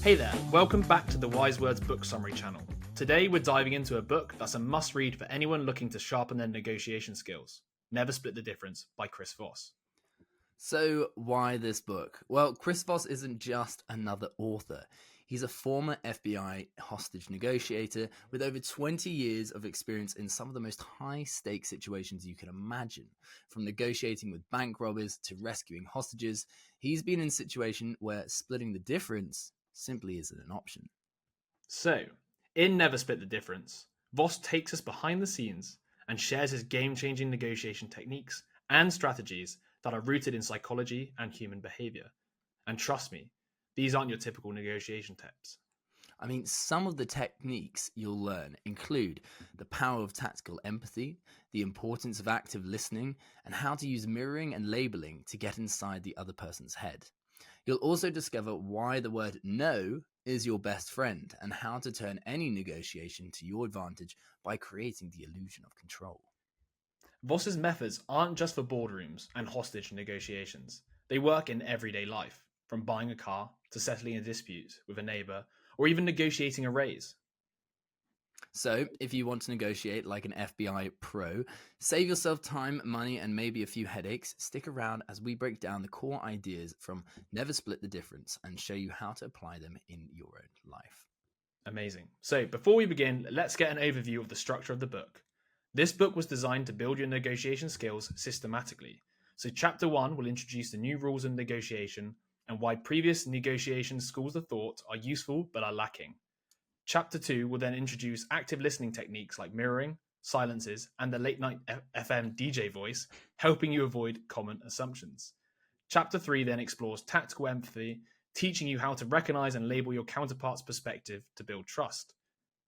Hey there, welcome back to the Wise Words Book Summary channel. Today we're diving into a book that's a must-read for anyone looking to sharpen their negotiation skills. Never Split the Difference by Chris Voss. So why this book? Well, Chris Voss isn't just another author. He's a former FBI hostage negotiator with over 20 years of experience in some of the most high-stakes situations you can imagine. From negotiating with bank robbers to rescuing hostages, he's been in a situation where splitting the difference simply isn't an option. So, in Never Split the Difference, Voss takes us behind the scenes and shares his game-changing negotiation techniques and strategies that are rooted in psychology and human behavior. And trust me, these aren't your typical negotiation tips. I mean, some of the techniques you'll learn include the power of tactical empathy, the importance of active listening, and how to use mirroring and labeling to get inside the other person's head. You'll also discover why the word no is your best friend and how to turn any negotiation to your advantage by creating the illusion of control. Voss's methods aren't just for boardrooms and hostage negotiations. They work in everyday life, from buying a car to settling a dispute with a neighbour or even negotiating a raise. So, if you want to negotiate like an FBI pro, save yourself time, money, and maybe a few headaches, stick around as we break down the core ideas from Never Split the Difference and show you how to apply them in your own life. Amazing. So, before we begin, let's get an overview of the structure of the book. This book was designed to build your negotiation skills systematically. So, Chapter 1 will introduce the new rules of negotiation and why previous negotiation schools of thought are useful but are lacking. Chapter 2 will then introduce active listening techniques like mirroring, silences, and the late night FM DJ voice, helping you avoid common assumptions. Chapter 3 then explores tactical empathy, teaching you how to recognize and label your counterpart's perspective to build trust.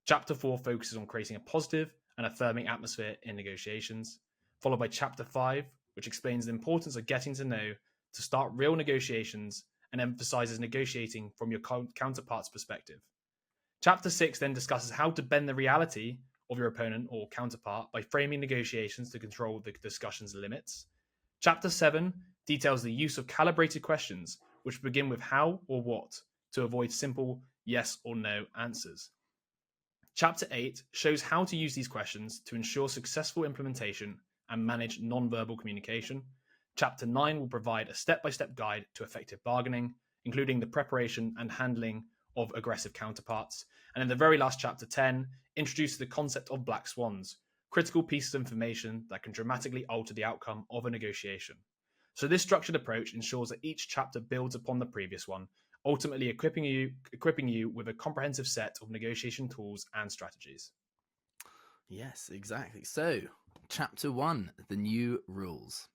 Chapter 4 focuses on creating a positive and affirming atmosphere in negotiations, followed by Chapter 5, which explains the importance of getting to know to start real negotiations and emphasizes negotiating from your counterpart's perspective. Chapter 6 then discusses how to bend the reality of your opponent or counterpart by framing negotiations to control the discussion's limits. Chapter 7 details the use of calibrated questions, which begin with how or what to avoid simple yes or no answers. Chapter 8 shows how to use these questions to ensure successful implementation and manage non-verbal communication. Chapter 9 will provide a step-by-step guide to effective bargaining, including the preparation and handling of aggressive counterparts. And in the very last chapter 10, introduces the concept of black swans, critical pieces of information that can dramatically alter the outcome of a negotiation. So this structured approach ensures that each chapter builds upon the previous one, ultimately equipping you with a comprehensive set of negotiation tools and strategies. Yes, exactly. So, Chapter 1, the new rules.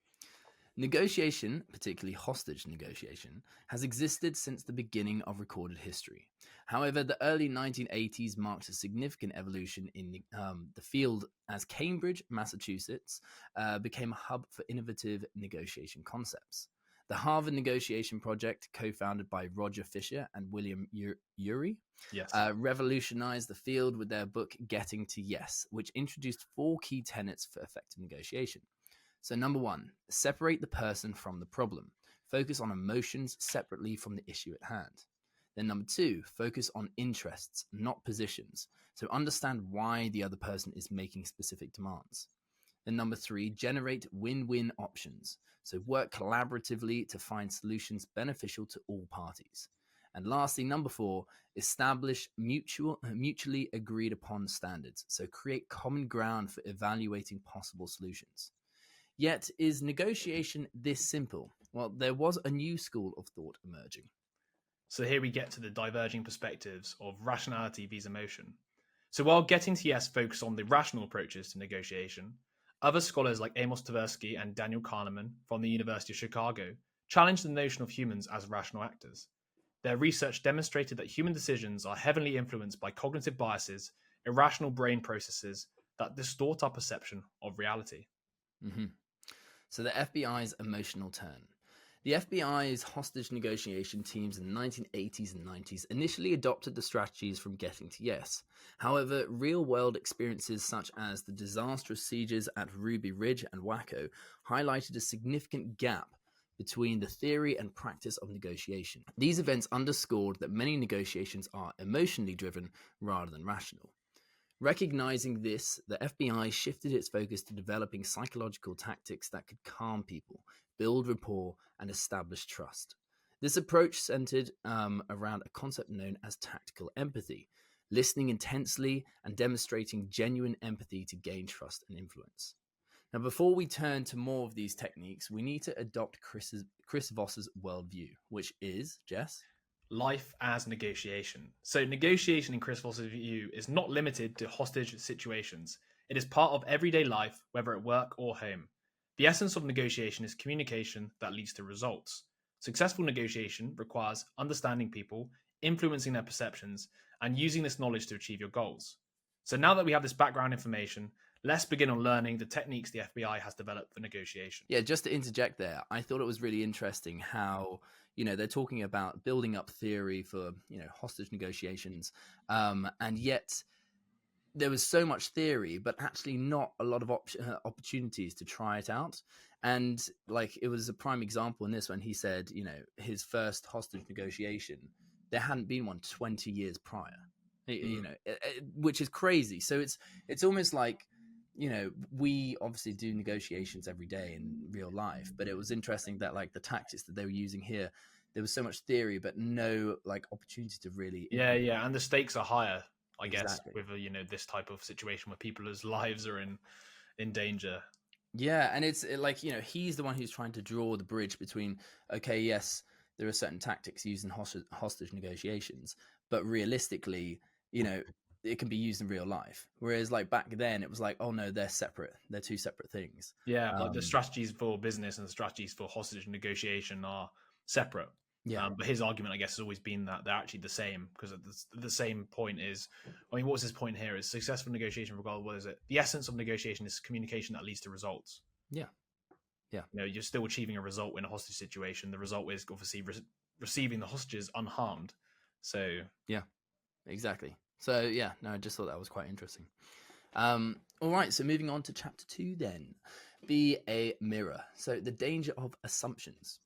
Negotiation, particularly hostage negotiation, has existed since the beginning of recorded history. However, the early 1980s marked a significant evolution in the field as Cambridge, Massachusetts, became a hub for innovative negotiation concepts. The Harvard Negotiation Project, co-founded by Roger Fisher and William Ury, Yes. revolutionized the field with their book Getting to Yes, which introduced 4 key tenets for effective negotiation. So number 1, separate the person from the problem. Focus on emotions separately from the issue at hand. Then number 2, focus on interests, not positions. So understand why the other person is making specific demands. Then number 3, generate win-win options. So work collaboratively to find solutions beneficial to all parties. And lastly, number 4, establish mutually agreed upon standards. So create common ground for evaluating possible solutions. Yet, is negotiation this simple? Well, there was a new school of thought emerging. So here we get to the diverging perspectives of rationality vs emotion. So while Getting to Yes focus on the rational approaches to negotiation, other scholars like Amos Tversky and Daniel Kahneman from the University of Chicago challenged the notion of humans as rational actors. Their research demonstrated that human decisions are heavily influenced by cognitive biases, irrational brain processes that distort our perception of reality. Mm-hmm. So the FBI's emotional turn. The FBI's hostage negotiation teams in the 1980s and 90s initially adopted the strategies from Getting to Yes. However, real-world experiences such as the disastrous sieges at Ruby Ridge and Waco highlighted a significant gap between the theory and practice of negotiation. These events underscored that many negotiations are emotionally driven rather than rational. Recognizing this, the FBI shifted its focus to developing psychological tactics that could calm people, build rapport, and establish trust. This approach centered around a concept known as tactical empathy, listening intensely and demonstrating genuine empathy to gain trust and influence. Now, before we turn to more of these techniques, we need to adopt Chris Voss's worldview, which is, Jess? Life as negotiation. So negotiation in Chris Voss's view is not limited to hostage situations. It is part of everyday life, whether at work or home. The essence of negotiation is communication that leads to results. Successful negotiation requires understanding people, influencing their perceptions, and using this knowledge to achieve your goals. So now that we have this background information, let's begin on learning the techniques the FBI has developed for negotiation. Yeah, just to interject there, I thought it was really interesting how, they're talking about building up theory for, hostage negotiations. And yet there was so much theory, but actually not a lot of opportunities to try it out. And like, it was a prime example in this when he said, his first hostage negotiation, there hadn't been one 20 years prior, which is crazy. So it's almost like, we obviously do negotiations every day in real life, but it was interesting that like the tactics that they were using here, there was so much theory, but no like opportunity to really. Yeah. And the stakes are higher, I guess, Exactly. with this type of situation where people's lives are in danger. Yeah. And it's like, he's the one who's trying to draw the bridge between, okay, yes, there are certain tactics used in hostage negotiations, but realistically, it can be used in real life. Whereas like back then it was like, oh no, they're separate. They're two separate things. Yeah, like the strategies for business and the strategies for hostage negotiation are separate. Yeah. But his argument, I guess, has always been that they're actually the same, because the same point is, what was his point here? Is successful negotiation, regardless, what is it? The essence of negotiation is communication that leads to results. Yeah. You're still achieving a result in a hostage situation. The result is obviously receiving the hostages unharmed. So yeah, exactly. So yeah, no, I just thought that was quite interesting. All right, so moving on to chapter 2 then. Be a mirror. So the danger of assumptions.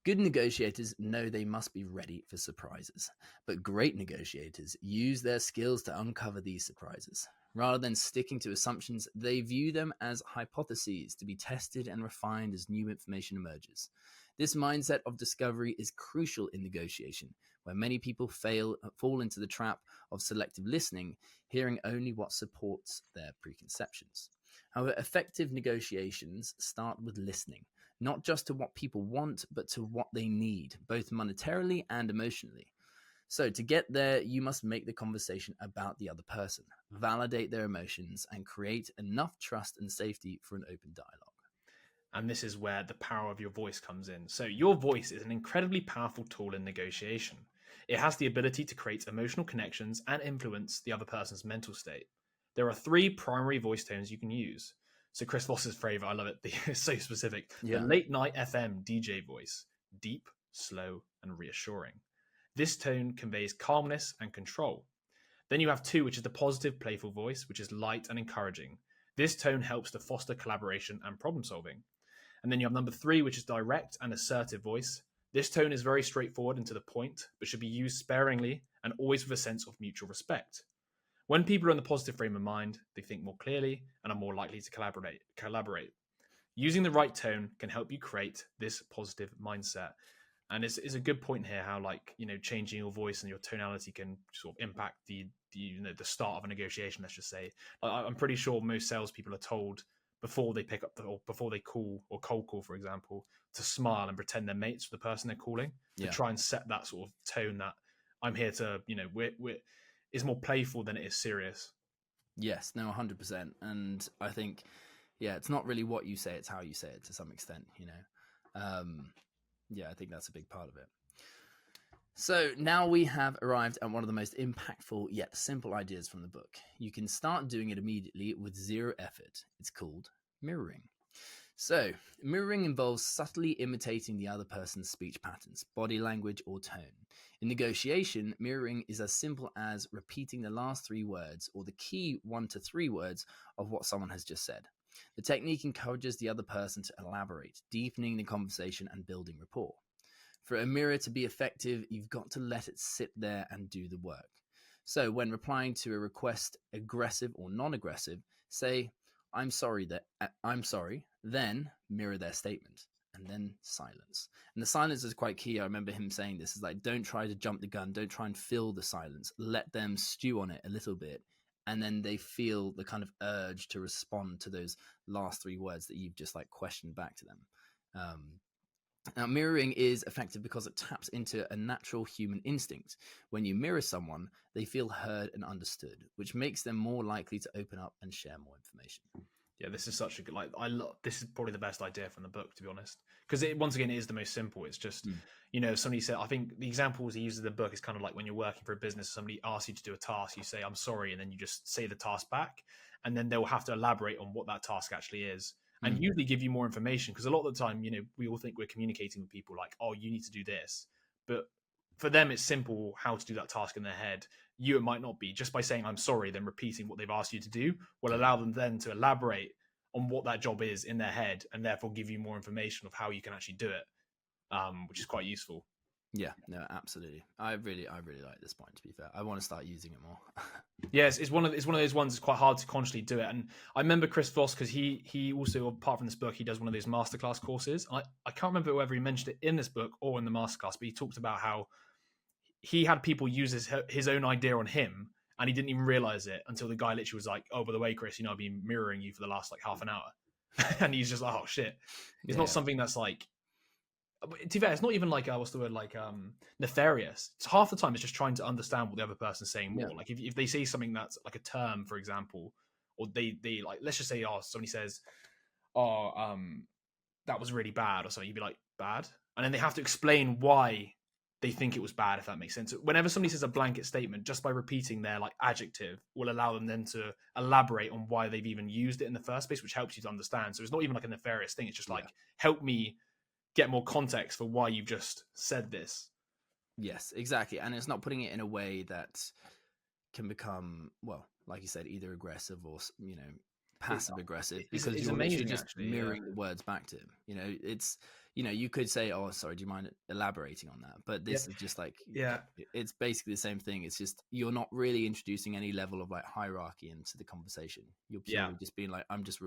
Good negotiators know they must be ready for surprises, but great negotiators use their skills to uncover these surprises. Rather than sticking to assumptions, they view them as hypotheses to be tested and refined as new information emerges. This mindset of discovery is crucial in negotiation, where many people fall into the trap of selective listening, hearing only what supports their preconceptions. However, effective negotiations start with listening, not just to what people want, but to what they need, both monetarily and emotionally. So to get there, you must make the conversation about the other person, validate their emotions, and create enough trust and safety for an open dialogue. And this is where the power of your voice comes in. So your voice is an incredibly powerful tool in negotiation. It has the ability to create emotional connections and influence the other person's mental state. There are 3 primary voice tones you can use. So Chris Voss's favorite, I love it, it's so specific. Yeah. The late night FM DJ voice, deep, slow, and reassuring. This tone conveys calmness and control. Then you have 2, which is the positive, playful voice, which is light and encouraging. This tone helps to foster collaboration and problem solving. And then you have number 3, which is direct and assertive voice. This tone is very straightforward and to the point, but should be used sparingly and always with a sense of mutual respect. When people are in the positive frame of mind, they think more clearly and are more likely to collaborate. Using the right tone can help you create this positive mindset. And it's a good point here how, like, changing your voice and your tonality can sort of impact the start of a negotiation, let's just say. I'm pretty sure most salespeople are told before they pick up or before they call or cold call, for example, to smile and pretend they're mates with the person they're calling, to try and set that sort of tone that I'm here to, is more playful than it is serious. Yes, no, 100%. And I think, it's not really what you say, it's how you say it to some extent, I think that's a big part of it. So now we have arrived at one of the most impactful yet simple ideas from the book. You can start doing it immediately with 0 effort. It's called mirroring. So mirroring involves subtly imitating the other person's speech patterns, body language, or tone. In negotiation, mirroring is as simple as repeating the last 3 words or the key 1 to 3 words of what someone has just said. The technique encourages the other person to elaborate, deepening the conversation and building rapport. For a mirror to be effective, you've got to let it sit there and do the work. So when replying to a request, aggressive or non-aggressive, say, I'm sorry, then mirror their statement, and then silence. And the silence is quite key. I remember him saying this, is like, don't try to jump the gun, don't try and fill the silence, let them stew on it a little bit, and then they feel the kind of urge to respond to those last 3 words that you've just like questioned back to them. Now, mirroring is effective because it taps into a natural human instinct. When you mirror someone, they feel heard and understood, which makes them more likely to open up and share more information. Yeah, this is such a good, this is probably the best idea from the book, to be honest, because once again, it is the most simple. It's just, somebody said, I think the examples he uses in the book is kind of like when you're working for a business, somebody asks you to do a task, you say, I'm sorry, and then you just say the task back, and then they'll have to elaborate on what that task actually is. And usually give you more information, because a lot of the time, we all think we're communicating with people like, oh, you need to do this. But for them, it's simple how to do that task in their head. It might not be. Just by saying, I'm sorry, then repeating what they've asked you to do will allow them then to elaborate on what that job is in their head, and therefore give you more information of how you can actually do it, which is quite useful. Yeah, no, absolutely. I really like this point, to be fair. I want to start using it more. Yes, it's one of those ones that's quite hard to consciously do it. And I remember Chris Voss, because he also, apart from this book, he does one of those masterclass courses. I can't remember whether he mentioned it in this book or in the masterclass, but he talked about how he had people use his own idea on him, and he didn't even realize it until the guy literally was like, oh, by the way, Chris, I've been mirroring you for the last like half an hour. And he's just like, oh shit. It's not something that's like, to be fair, it's not even like nefarious. It's half the time it's just trying to understand what the other person's saying more. Like if they say something that's like a term, for example, or they like, let's just say, somebody says, that was really bad, or something, you'd be like, bad? And then they have to explain why they think it was bad, if that makes sense. Whenever somebody says a blanket statement, just by repeating their like adjective will allow them then to elaborate on why they've even used it in the first place, which helps you to understand. So it's not even like a nefarious thing. It's just like, help me get more context for why you've just said this. Yes, exactly. And it's not putting it in a way that can become, well, like you said, either aggressive or, passive aggressive, because you're literally just mirroring the words back to him. It's, you could say, oh, sorry, do you mind elaborating on that? But this is just like, it's basically the same thing. It's just, you're not really introducing any level of like hierarchy into the conversation. You're purely just being like, I'm just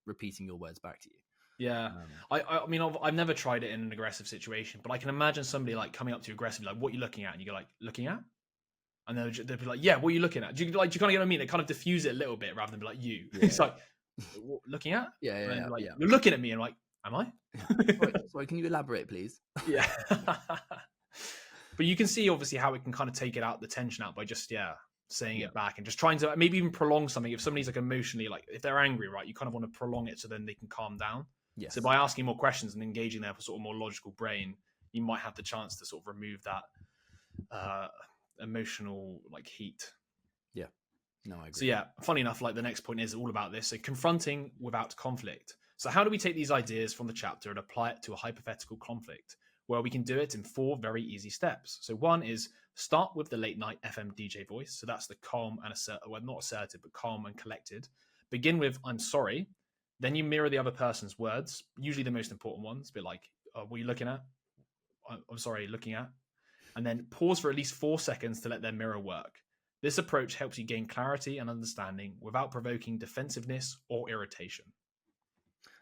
repeating your words back to you. Yeah. I mean, I've never tried it in an aggressive situation, but I can imagine somebody like coming up to you aggressively, like, what are you looking at? And you go like, looking at? And they'll be like, yeah, what are you looking at? Do you kind of get what I mean? They kind of diffuse it a little bit rather than be like, you. Yeah. It's like, looking at? Yeah. Like, you're looking at me, and I'm like, am I? sorry, can you elaborate, please? Yeah. But you can see obviously how it can kind of take it out, the tension out, by just saying it back and just trying to maybe even prolong something. If somebody's like emotionally, like if they're angry, right, you kind of want to prolong it so then they can calm down. Yes. So by asking more questions and engaging their sort of more logical brain, you might have the chance to sort of remove that emotional like heat. Yeah. No, I agree. So yeah, funny enough, like the next point is all about this. So confronting without conflict. So how do we take these ideas from the chapter and apply it to a hypothetical conflict? Well, we can do it in 4 very easy steps. So one is start with the late night FM DJ voice. So that's the calm and not assertive, but calm and collected. Begin with, I'm sorry. Then you mirror the other person's words, usually the most important ones, but like, what are you looking at? I'm sorry, looking at. And then pause for at least 4 seconds to let their mirror work. This approach helps you gain clarity and understanding without provoking defensiveness or irritation.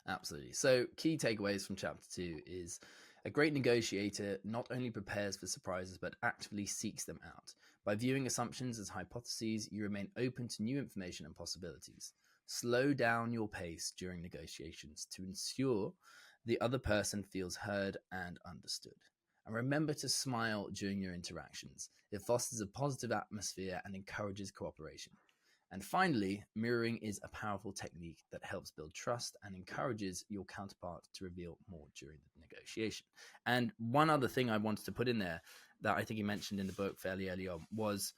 Absolutely. So key takeaways from chapter 2 is a great negotiator not only prepares for surprises, but actively seeks them out. By viewing assumptions as hypotheses, you remain open to new information and possibilities. Slow down your pace during negotiations to ensure the other person feels heard and understood. And remember to smile during your interactions. It fosters a positive atmosphere and encourages cooperation. And finally, mirroring is a powerful technique that helps build trust and encourages your counterpart to reveal more during the negotiation. And one other thing I wanted to put in there that I think he mentioned in the book fairly early on was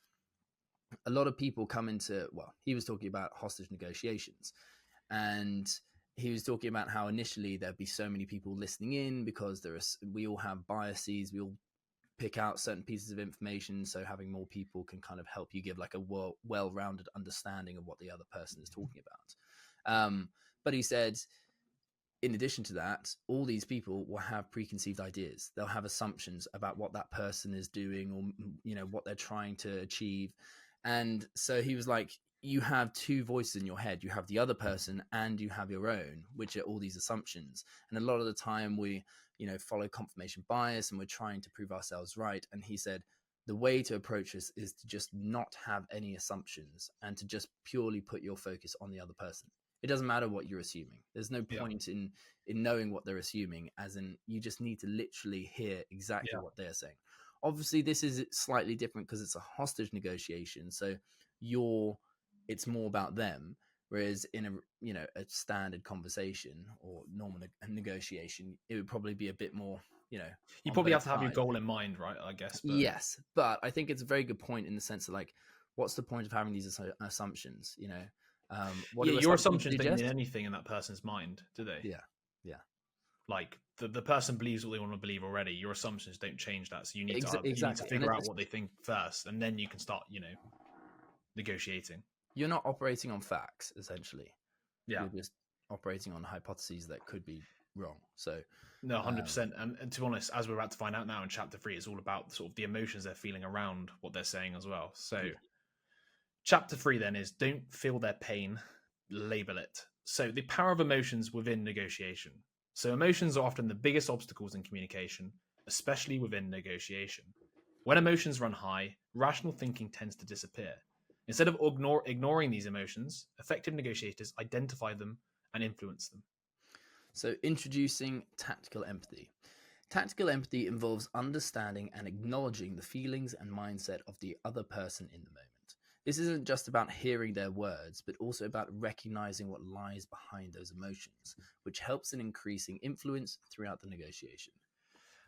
a lot of people come into, well, he was talking about hostage negotiations, and he was talking about how initially there'd be so many people listening in because we all have biases, we all pick out certain pieces of information, so having more people can kind of help you give like a well-rounded understanding of what the other person is talking about. But he said, in addition to that, all these people will have preconceived ideas. They'll have assumptions about what that person is doing, or what they're trying to achieve. And so he was like, you have two voices in your head. You have the other person and you have your own, which are all these assumptions. And a lot of the time we follow confirmation bias and we're trying to prove ourselves right. And he said the way to approach this is to just not have any assumptions and to just purely put your focus on the other person. It doesn't matter what you're assuming. There's no point in knowing what they're assuming, as in you just need to literally hear exactly what they're saying. Obviously, this is slightly different because it's a hostage negotiation. So it's more about them. Whereas in a standard conversation or normal negotiation, it would probably be a bit more, you probably have to have your goal in mind, right? I guess. But... Yes, but I think it's a very good point in the sense of like, what's the point of having these assumptions? Your assumptions don't mean anything in that person's mind, do they? Yeah. Like the person believes what they want to believe already. Your assumptions don't change that. So you need to figure out what they think first, and then you can start, negotiating. You're not operating on facts, essentially. Yeah. You're just operating on hypotheses that could be wrong. So no, 100%. And to be honest, as we're about to find out now in chapter 3, it's all about sort of the emotions they're feeling around what they're saying as well. So chapter 3 then is don't feel their pain, label it. So the power of emotions within negotiation. So emotions are often the biggest obstacles in communication, especially within negotiation. When emotions run high, rational thinking tends to disappear. Instead of ignoring these emotions, effective negotiators identify them and influence them. So introducing tactical empathy. Tactical empathy involves understanding and acknowledging the feelings and mindset of the other person in the moment. This isn't just about hearing their words, but also about recognizing what lies behind those emotions, which helps in increasing influence throughout the negotiation.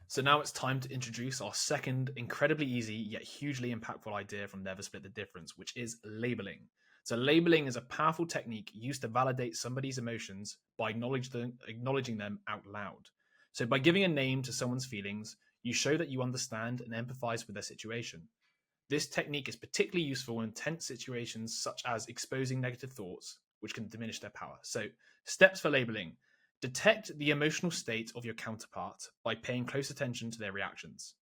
So now it's time to introduce our second incredibly easy yet hugely impactful idea from Never Split the Difference, which is labeling. So labeling is a powerful technique used to validate somebody's emotions by acknowledging them out loud. So by giving a name to someone's feelings, you show that you understand and empathize with their situation. This technique is particularly useful in tense situations such as exposing negative thoughts, which can diminish their power. So steps for labeling. Detect the emotional state of your counterpart by paying close attention to their reactions.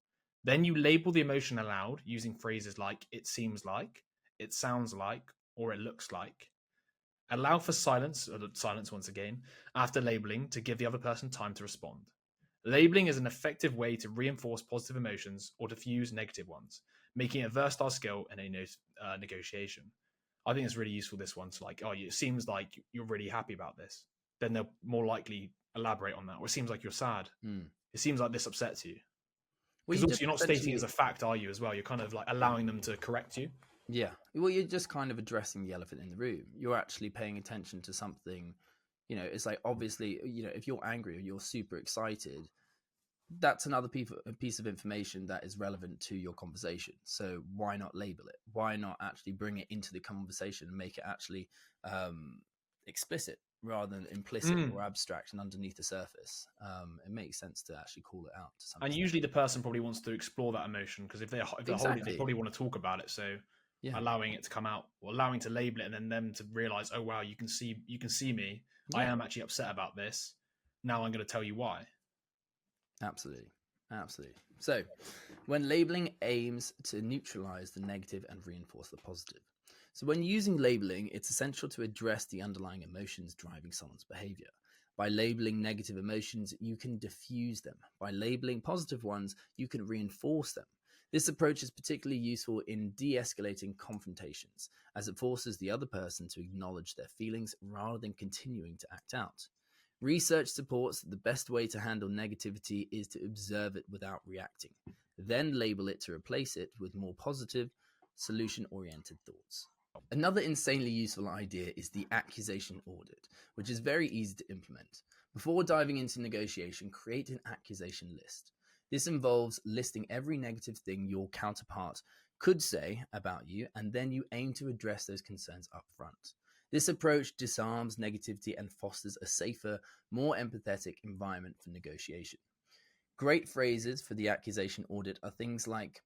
Then you label the emotion aloud using phrases like it seems like, it sounds like, or it looks like. Allow for silence once again, after labeling to give the other person time to respond. Labeling is an effective way to reinforce positive emotions or diffuse negative ones, making it a versatile skill in a negotiation. I think it's really useful, this one. So like, it seems like you're really happy about this. Then they'll more likely elaborate on that. Or it seems like you're sad. It seems like this upsets you. Because also you're not stating it as a fact, are you, as well? You're kind of like allowing them to correct you. Yeah. Well, you're just kind of addressing the elephant in the room. You're actually paying attention to something. It's like, obviously, if you're angry or you're super excited, that's another piece of information that is relevant to your conversation. So why not label it? Why not actually bring it into the conversation and make it actually explicit rather than implicit or abstract and underneath the surface? It makes sense to actually call it out to some extent. Usually the person probably wants to explore that emotion, because if they're holding it, they probably want to talk about it. So allowing it to come out, or allowing to label it, and then them to realize, oh wow, you can see me. I am actually upset about this. Now I'm going to tell you why. Absolutely. So when labeling aims to neutralize the negative and reinforce the positive. So when using labeling, it's essential to address the underlying emotions driving someone's behavior. By labeling negative emotions, you can diffuse them. By labeling positive ones, you can reinforce them. This approach is particularly useful in de-escalating confrontations, as it forces the other person to acknowledge their feelings rather than continuing to act out. Research supports that the best way to handle negativity is to observe it without reacting, then label it to replace it with more positive, solution-oriented thoughts. Another insanely useful idea is the accusation audit, which is very easy to implement. Before diving into negotiation, create an accusation list. This involves listing every negative thing your counterpart could say about you, and then you aim to address those concerns up front. This approach disarms negativity and fosters a safer, more empathetic environment for negotiation. Great phrases for the accusation audit are things like,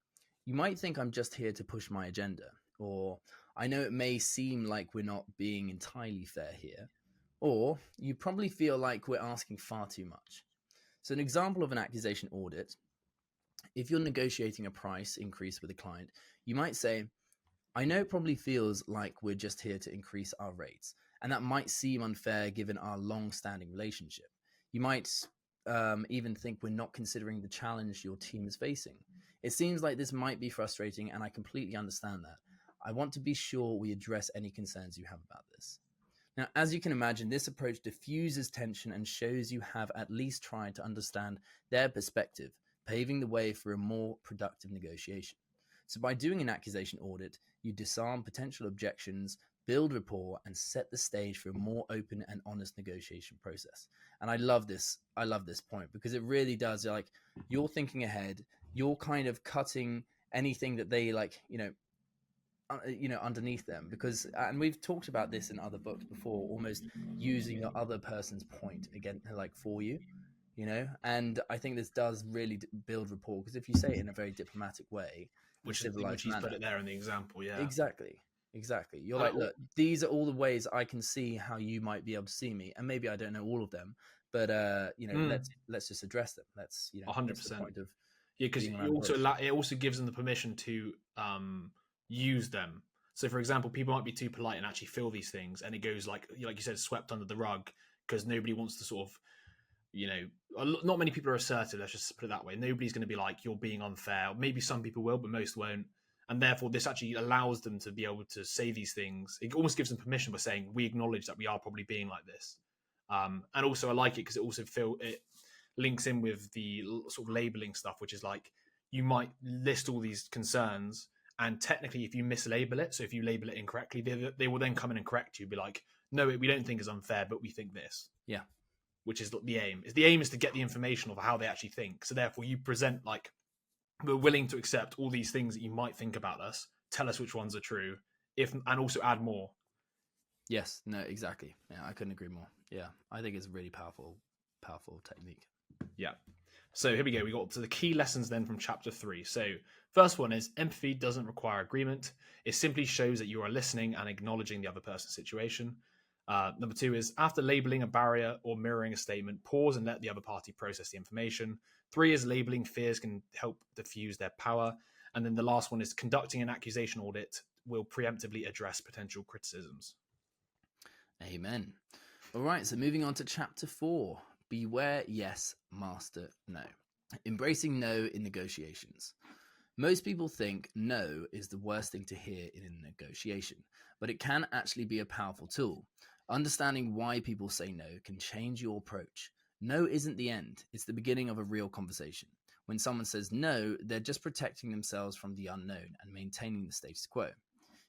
you might think I'm just here to push my agenda, or I know it may seem like we're not being entirely fair here, Or you probably feel like we're asking far too much. So an example of an accusation audit, if you're negotiating a price increase with a client, you might say, I know it probably feels like we're just here to increase our rates, and that might seem unfair given our long-standing relationship. You might even think we're not considering the challenge your team is facing. It seems like this might be frustrating, and I completely understand that. I want to be sure we address any concerns you have about this. Now, as you can imagine, this approach diffuses tension and shows you have at least tried to understand their perspective, paving the way for a more productive negotiation. So by doing an accusation audit, you disarm potential objections, build rapport, and set the stage for a more open and honest negotiation process. And I love this. I love this point because it really does. Like, you're thinking ahead, you're kind of cutting anything that they underneath them, because and we've talked about this in other books before, almost using the other person's point again, like for you, and I think this does really build rapport, because if you say it in a very diplomatic way, which civilized he's manner, put it there in the example. Yeah, exactly. You're like, look, these are all the ways I can see how you might be able to see me, and maybe I don't know all of them, but let's just address them. Let's 100%. Of because it also gives them the permission to use them. So, for example, people might be too polite and actually feel these things, and it goes like you said, swept under the rug because nobody wants to sort of, not many people are assertive. Let's just put it that way. Nobody's going to be like, you're being unfair. Maybe some people will, but most won't. And therefore, this actually allows them to be able to say these things. It almost gives them permission by saying, we acknowledge that we are probably being like this. And also, I like it because it also it links in with the sort of labeling stuff, which is like, you might list all these concerns, and technically, if you mislabel it, so if you label it incorrectly, they will then come in and correct you, be like, no, we don't think it's unfair, but we think this. Yeah. Which is the aim. The aim is to get the information of how they actually think. So therefore, you present like, we're willing to accept all these things that you might think about us. Tell us which ones are true, and also add more. Yes. No. Exactly. Yeah, I couldn't agree more. Yeah, I think it's a really powerful technique. Yeah. So here we go. We got to the key lessons then from chapter 3. So first one is empathy doesn't require agreement. It simply shows that you are listening and acknowledging the other person's situation. Number 2 is after labeling a barrier or mirroring a statement, pause and let the other party process the information. 3 is labeling fears can help diffuse their power. And then the last one is conducting an accusation audit will preemptively address potential criticisms. Amen. All right. So moving on to chapter 4. Beware yes, master no. Embracing no in negotiations. Most people think no is the worst thing to hear in a negotiation, but it can actually be a powerful tool. Understanding why people say no can change your approach. No isn't the end. It's the beginning of a real conversation. When someone says no, they're just protecting themselves from the unknown and maintaining the status quo.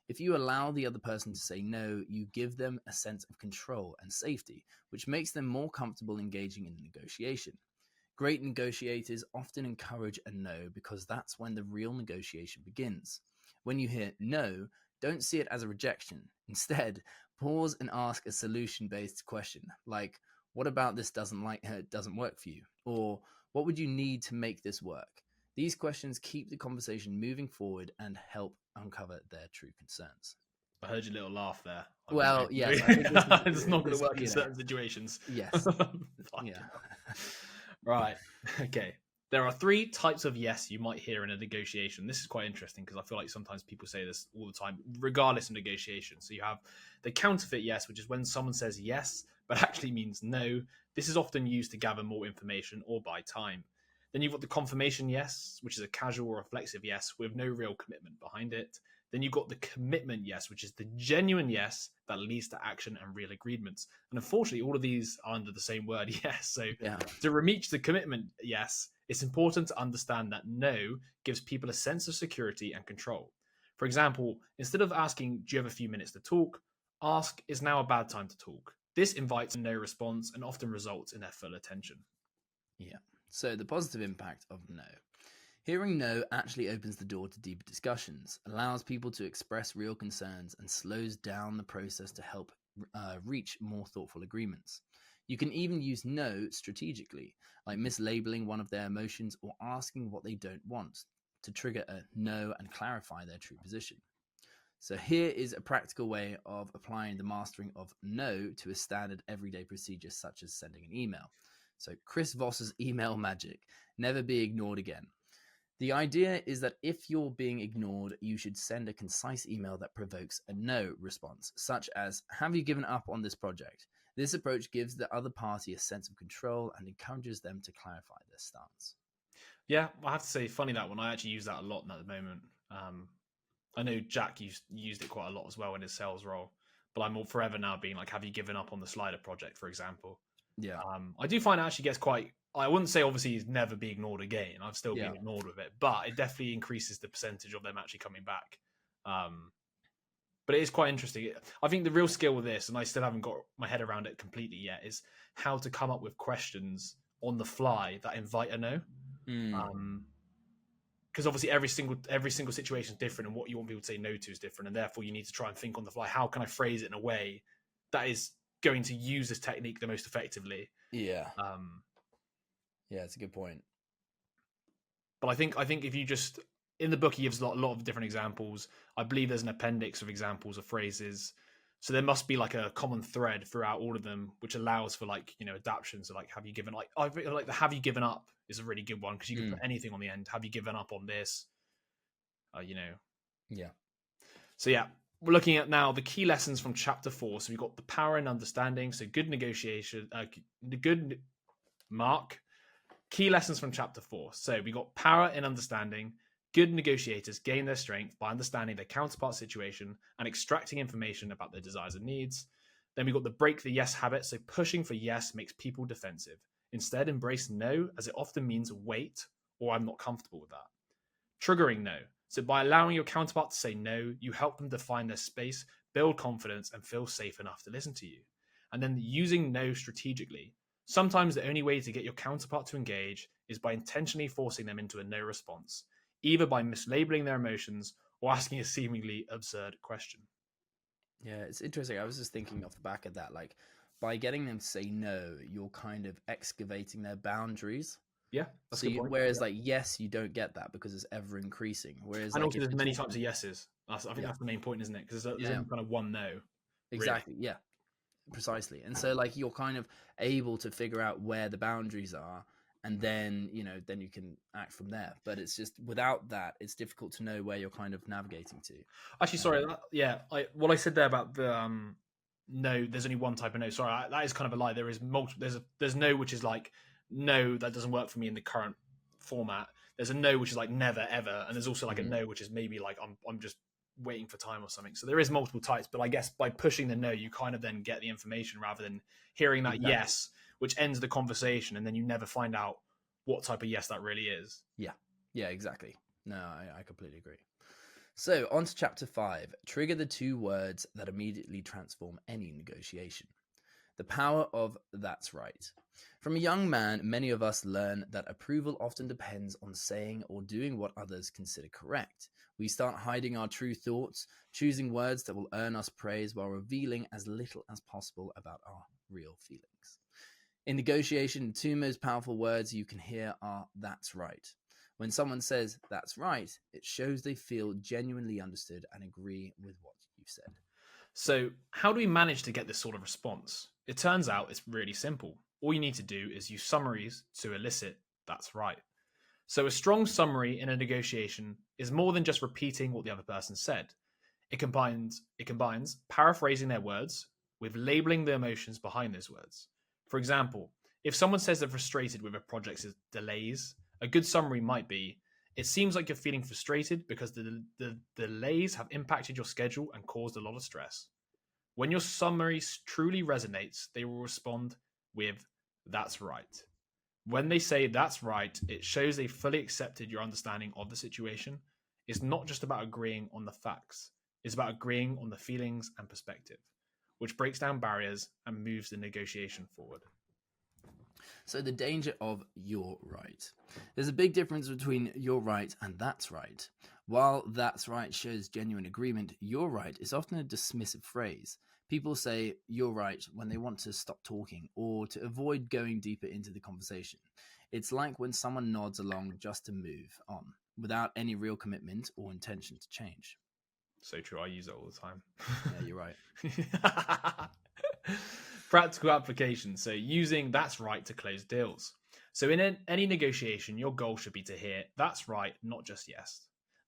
If you allow the other person to say no, you give them a sense of control and safety, which makes them more comfortable engaging in the negotiation. Great negotiators often encourage a no because that's when the real negotiation begins. When you hear no, don't see it as a rejection. Instead, pause and ask a solution-based question, like, what about this doesn't work for you? Or what would you need to make this work? These questions keep the conversation moving forward and help uncover their true concerns. I heard your little laugh there. Well, yes. I think it's not going to work in certain situations. Yes. Yeah. Right. Okay. There are 3 types of yes you might hear in a negotiation. This is quite interesting because I feel like sometimes people say this all the time, regardless of negotiation. So you have the counterfeit yes, which is when someone says yes, but actually means no. This is often used to gather more information or buy time. Then you've got the confirmation yes, which is a casual or reflexive yes with no real commitment behind it. Then you've got the commitment yes, which is the genuine yes that leads to action and real agreements. And unfortunately, all of these are under the same word, yes. So to reach the commitment yes, it's important to understand that no gives people a sense of security and control. For example, instead of asking, do you have a few minutes to talk? Ask, is now a bad time to talk? This invites a no response and often results in their full attention. Yeah. So the positive impact of no. Hearing no actually opens the door to deeper discussions, allows people to express real concerns, and slows down the process to help reach more thoughtful agreements. You can even use no strategically, like mislabeling one of their emotions or asking what they don't want to trigger a no and clarify their true position. So here is a practical way of applying the mastering of no to a standard everyday procedure, such as sending an email. So Chris Voss's email magic: never be ignored again. The idea is that if you're being ignored, you should send a concise email that provokes a no response, such as, have you given up on this project? This approach gives the other party a sense of control and encourages them to clarify their stance. Yeah, I have to say, funny that one. I actually use that a lot at the moment. I know Jack used it quite a lot as well in his sales role, but I'm all forever now being like, have you given up on the slider project, for example? Yeah. I do find it actually gets quite, I wouldn't say obviously he's never be ignored again. I've still been Yeah. ignored with it, but it definitely increases the percentage of them actually coming back. But it is quite interesting. I think the real skill with this, and I still haven't got my head around it completely yet, is how to come up with questions on the fly that invite a no. Because obviously every single situation is different, and what you want people to say no to is different, and therefore you need to try and think on the fly, how can I phrase it in a way that is going to use this technique the most effectively? Yeah. Yeah, it's a good point. But I think if you just, in the book he gives a lot of different examples. I believe there's an appendix of examples of phrases, so there must be like a common thread throughout all of them, which allows for like, you know, adaptions. So like, have you given, like I like the have you given up is a really good one, because you can put anything on the end. Have you given up on this? You know. Yeah. So yeah, we're looking at now the key lessons from chapter 4. So we've got the power in understanding. So good negotiation, good mark. Key lessons from chapter 4. So we got power in understanding. Good negotiators gain their strength by understanding their counterpart situation and extracting information about their desires and needs. Then we got the break the yes habit. So pushing for yes makes people defensive. Instead, embrace no, as it often means wait, or I'm not comfortable with that. Triggering no. So by allowing your counterpart to say no, you help them define their space, build confidence, and feel safe enough to listen to you. And then using no strategically. Sometimes the only way to get your counterpart to engage is by intentionally forcing them into a no response, either by mislabeling their emotions or asking a seemingly absurd question. Yeah, it's interesting. I was just thinking off the back of that, like, by getting them to say no, you're kind of excavating their boundaries. Yeah, that's a good point. Whereas, like, yes, you don't get that because it's ever increasing. Whereas, and like, also there's many types of yeses. I think that's the main point, isn't it? Because there's only kind of one no. Exactly. Really. Yeah, precisely. And so, like, you're kind of able to figure out where the boundaries are, and then, you know, then you can act from there. But it's just, without that, it's difficult to know where you're kind of navigating to. Actually, sorry. What I said there about the no, there's only one type of no. Sorry, that is kind of a lie. There is multiple. There's no which is like, no, that doesn't work for me in the current format. There's a no which is like never ever, and there's also like a no which is maybe like I'm just waiting for time or something. So there is multiple types, but I guess by pushing the no, you kind of then get the information rather than hearing that yes, which ends the conversation, and then you never find out what type of yes that really is. Yeah, exactly. No, I completely agree. So on to chapter 5. Trigger the 2 words that immediately transform any negotiation. The power of that's right. From a young man, many of us learn that approval often depends on saying or doing what others consider correct. We start hiding our true thoughts, choosing words that will earn us praise while revealing as little as possible about our real feelings. In negotiation, the 2 most powerful words you can hear are that's right. When someone says that's right, it shows they feel genuinely understood and agree with what you've said. So how do we manage to get this sort of response? It turns out it's really simple. All you need to do is use summaries to elicit that's right. So a strong summary in a negotiation is more than just repeating what the other person said. It combines paraphrasing their words with labeling the emotions behind those words. For example, if someone says they're frustrated with a project's delays, a good summary might be, it seems like you're feeling frustrated because the delays have impacted your schedule and caused a lot of stress. When your summary truly resonates, they will respond with, that's right. When they say that's right, it shows they fully accepted your understanding of the situation. It's not just about agreeing on the facts. It's about agreeing on the feelings and perspective, which breaks down barriers and moves the negotiation forward. So the danger of you're right. There's a big difference between you're right and that's right. While that's right shows genuine agreement, you're right is often a dismissive phrase. People say you're right when they want to stop talking or to avoid going deeper into the conversation. It's like when someone nods along just to move on, without any real commitment or intention to change. So true. I use it all the time. Yeah, you're right. Practical application. So using that's right to close deals. So in any negotiation, your goal should be to hear that's right, not just yes.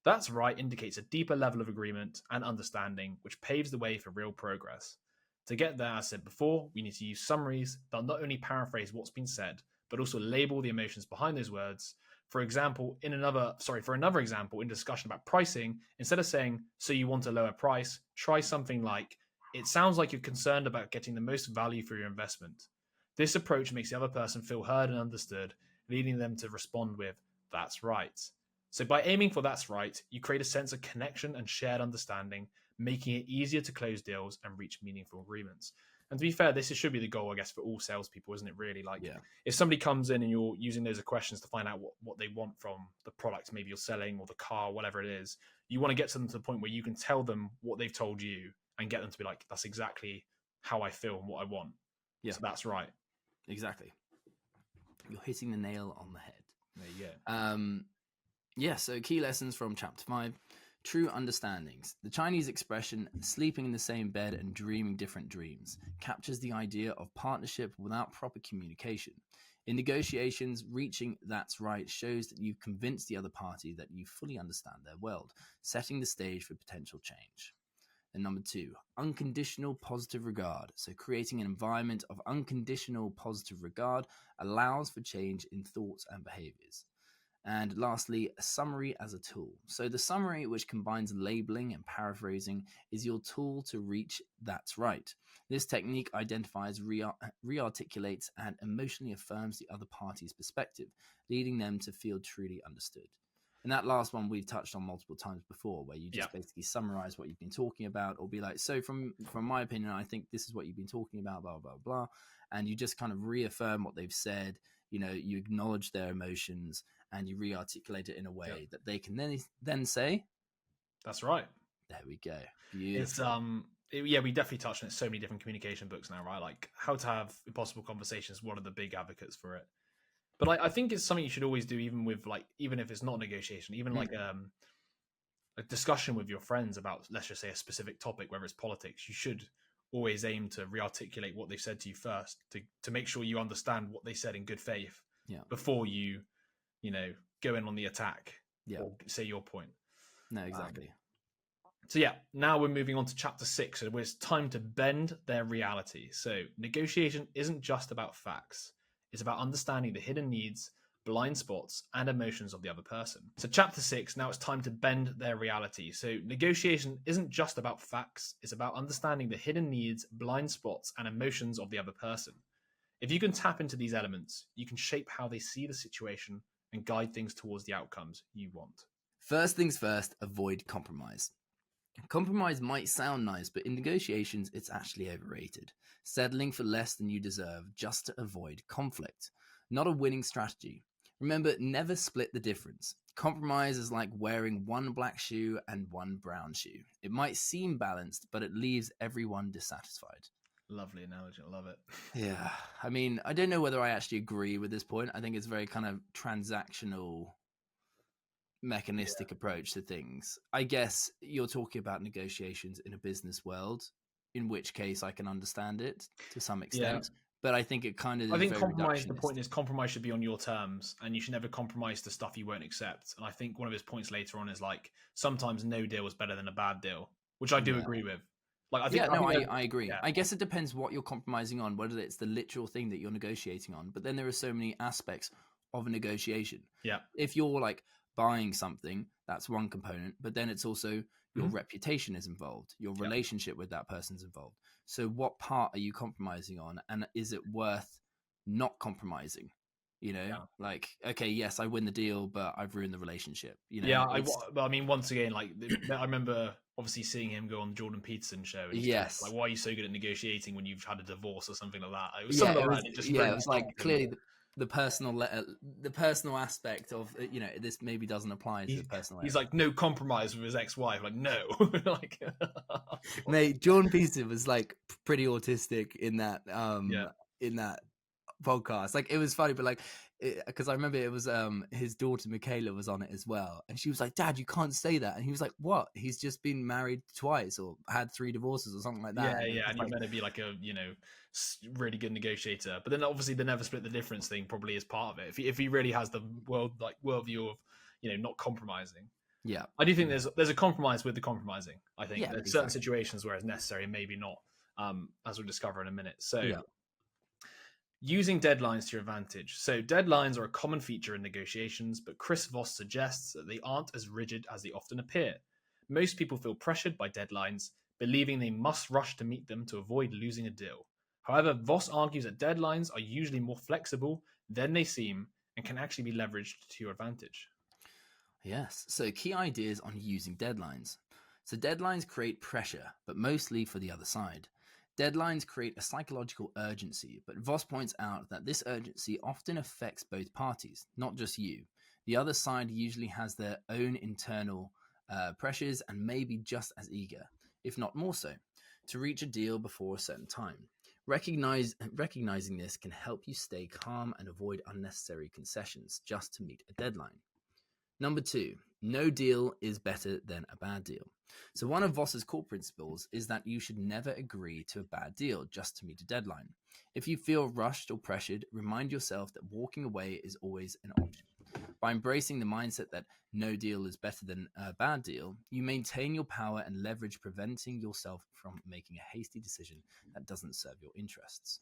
That's right indicates a deeper level of agreement and understanding, which paves the way for real progress. To get there, as I said before, we need to use summaries that not only paraphrase what's been said, but also label the emotions behind those words. For another example, in discussion about pricing, instead of saying, so you want a lower price, try something like, it sounds like you're concerned about getting the most value for your investment. This approach makes the other person feel heard and understood, leading them to respond with, that's right. So by aiming for that's right, you create a sense of connection and shared understanding, making it easier to close deals and reach meaningful agreements. And to be fair, this should be the goal, I guess, for all salespeople, isn't it? Really, like if somebody comes in and you're using those questions to find out what they want from the product, maybe you're selling or the car, whatever it is, you want to get to them to the point where you can tell them what they've told you and get them to be like, that's exactly how I feel and what I want. Yeah, so that's right. Exactly. You're hitting the nail on the head. There you go. So key lessons from chapter 5. True understandings. The Chinese expression sleeping in the same bed and dreaming different dreams captures the idea of partnership without proper communication. In negotiations, reaching that's right shows that you've convinced the other party that you fully understand their world, setting the stage for potential change. And number 2, unconditional positive regard. So creating an environment of unconditional positive regard allows for change in thoughts and behaviors. And lastly, a summary as a tool. So the summary, which combines labeling and paraphrasing, is your tool to reach that's right. This technique identifies, rearticulates, and emotionally affirms the other party's perspective, leading them to feel truly understood. And that last one we've touched on multiple times before, where you just basically summarize what you've been talking about, or be like, so from my opinion, I think this is what you've been talking about, blah, blah, blah. And you just kind of reaffirm what they've said. You know, you acknowledge their emotions and you re-articulate it in a way that they can then say, that's right. There we go. Beautiful. It's we definitely touched on it. So many different communication books now, right? Like How to Have Impossible Conversations, one of the big advocates for it. But I think it's something you should always do, even if it's not negotiation, even like a discussion with your friends about, let's just say, a specific topic, whether it's politics. You should always aim to re-articulate what they've said to you first, to make sure you understand what they said in good faith before you go in on the attack or say your point. No, exactly. So now we're moving on to chapter 6. So it's time to bend their reality. So negotiation isn't just about facts. It's about understanding the hidden needs, blind spots, and emotions of the other person. So chapter 6, now it's time to bend their reality. So negotiation isn't just about facts. It's about understanding the hidden needs, blind spots, and emotions of the other person. If you can tap into these elements, you can shape how they see the situation and guide things towards the outcomes you want. First things first, avoid compromise. Compromise might sound nice, but in negotiations, it's actually overrated. Settling for less than you deserve just to avoid conflict. Not a winning strategy. Remember, never split the difference. Compromise is like wearing one black shoe and one brown shoe. It might seem balanced, but it leaves everyone dissatisfied. Lovely analogy. I love it. Yeah. I mean, I don't know whether I actually agree with this point. I think it's very kind of transactional, mechanistic approach to things. I guess you're talking about negotiations in a business world, in which case I can understand it to some extent. But I think it kind of I think compromise, the point is compromise should be on your terms, and you should never compromise to stuff you won't accept. And I think one of his points later on is like, sometimes no deal is better than a bad deal, which I do agree with. Like, I agree. Yeah. I guess it depends what you're compromising on, whether it's the literal thing that you're negotiating on. But then there are so many aspects of a negotiation. Yeah. If you're like buying something, that's one component, but then it's also your reputation is involved, your relationship with that person's involved. So what part are you compromising on, and is it worth not compromising? Like, okay, yes, I win the deal, but I've ruined the relationship. I mean, once again, like I remember obviously seeing him go on the Jordan Peterson show. And like, why are you so good at negotiating when you've had a divorce or something like that? It was like clearly the personal aspect of this maybe doesn't apply to the personal. He's like, no compromise with his ex-wife. Like, no, like, mate, Jordan Peterson was like pretty autistic in that in that podcast. Like, it was funny, but like because I remember it was his daughter Michaela was on it as well, and she was like, "Dad, you can't say that," and he was like, "What? He's just been married twice or had 3 divorces or something like that." Yeah, And it yeah, was and like, he's meant to be like a really good negotiator, but then obviously the never split the difference thing probably is part of it. If he really has the worldview of not compromising. yeah, I do think there's a compromise with the compromising. I think yeah, there's certain exactly, situations where it's necessary and maybe not, as we'll discover in a minute. So yeah. using deadlines to your advantage. So deadlines are a common feature in negotiations, but Chris Voss suggests that they aren't as rigid as they often appear. Most people feel pressured by deadlines, believing they must rush to meet them to avoid losing a deal. However, Voss argues that deadlines are usually more flexible than they seem and can actually be leveraged to your advantage. Yes. So, key ideas on using deadlines. So, deadlines create pressure, but mostly for the other side. Deadlines create a psychological urgency, but Voss points out that this urgency often affects both parties, not just you. The other side usually has their own internal pressures and may be just as eager, if not more so, to reach a deal before a certain time. Recognizing this can help you stay calm and avoid unnecessary concessions just to meet a deadline. Number 2, no deal is better than a bad deal. So one of Voss's core principles is that you should never agree to a bad deal just to meet a deadline. If you feel rushed or pressured, remind yourself that walking away is always an option. By embracing the mindset that no deal is better than a bad deal, you maintain your power and leverage, preventing yourself from making a hasty decision that doesn't serve your interests.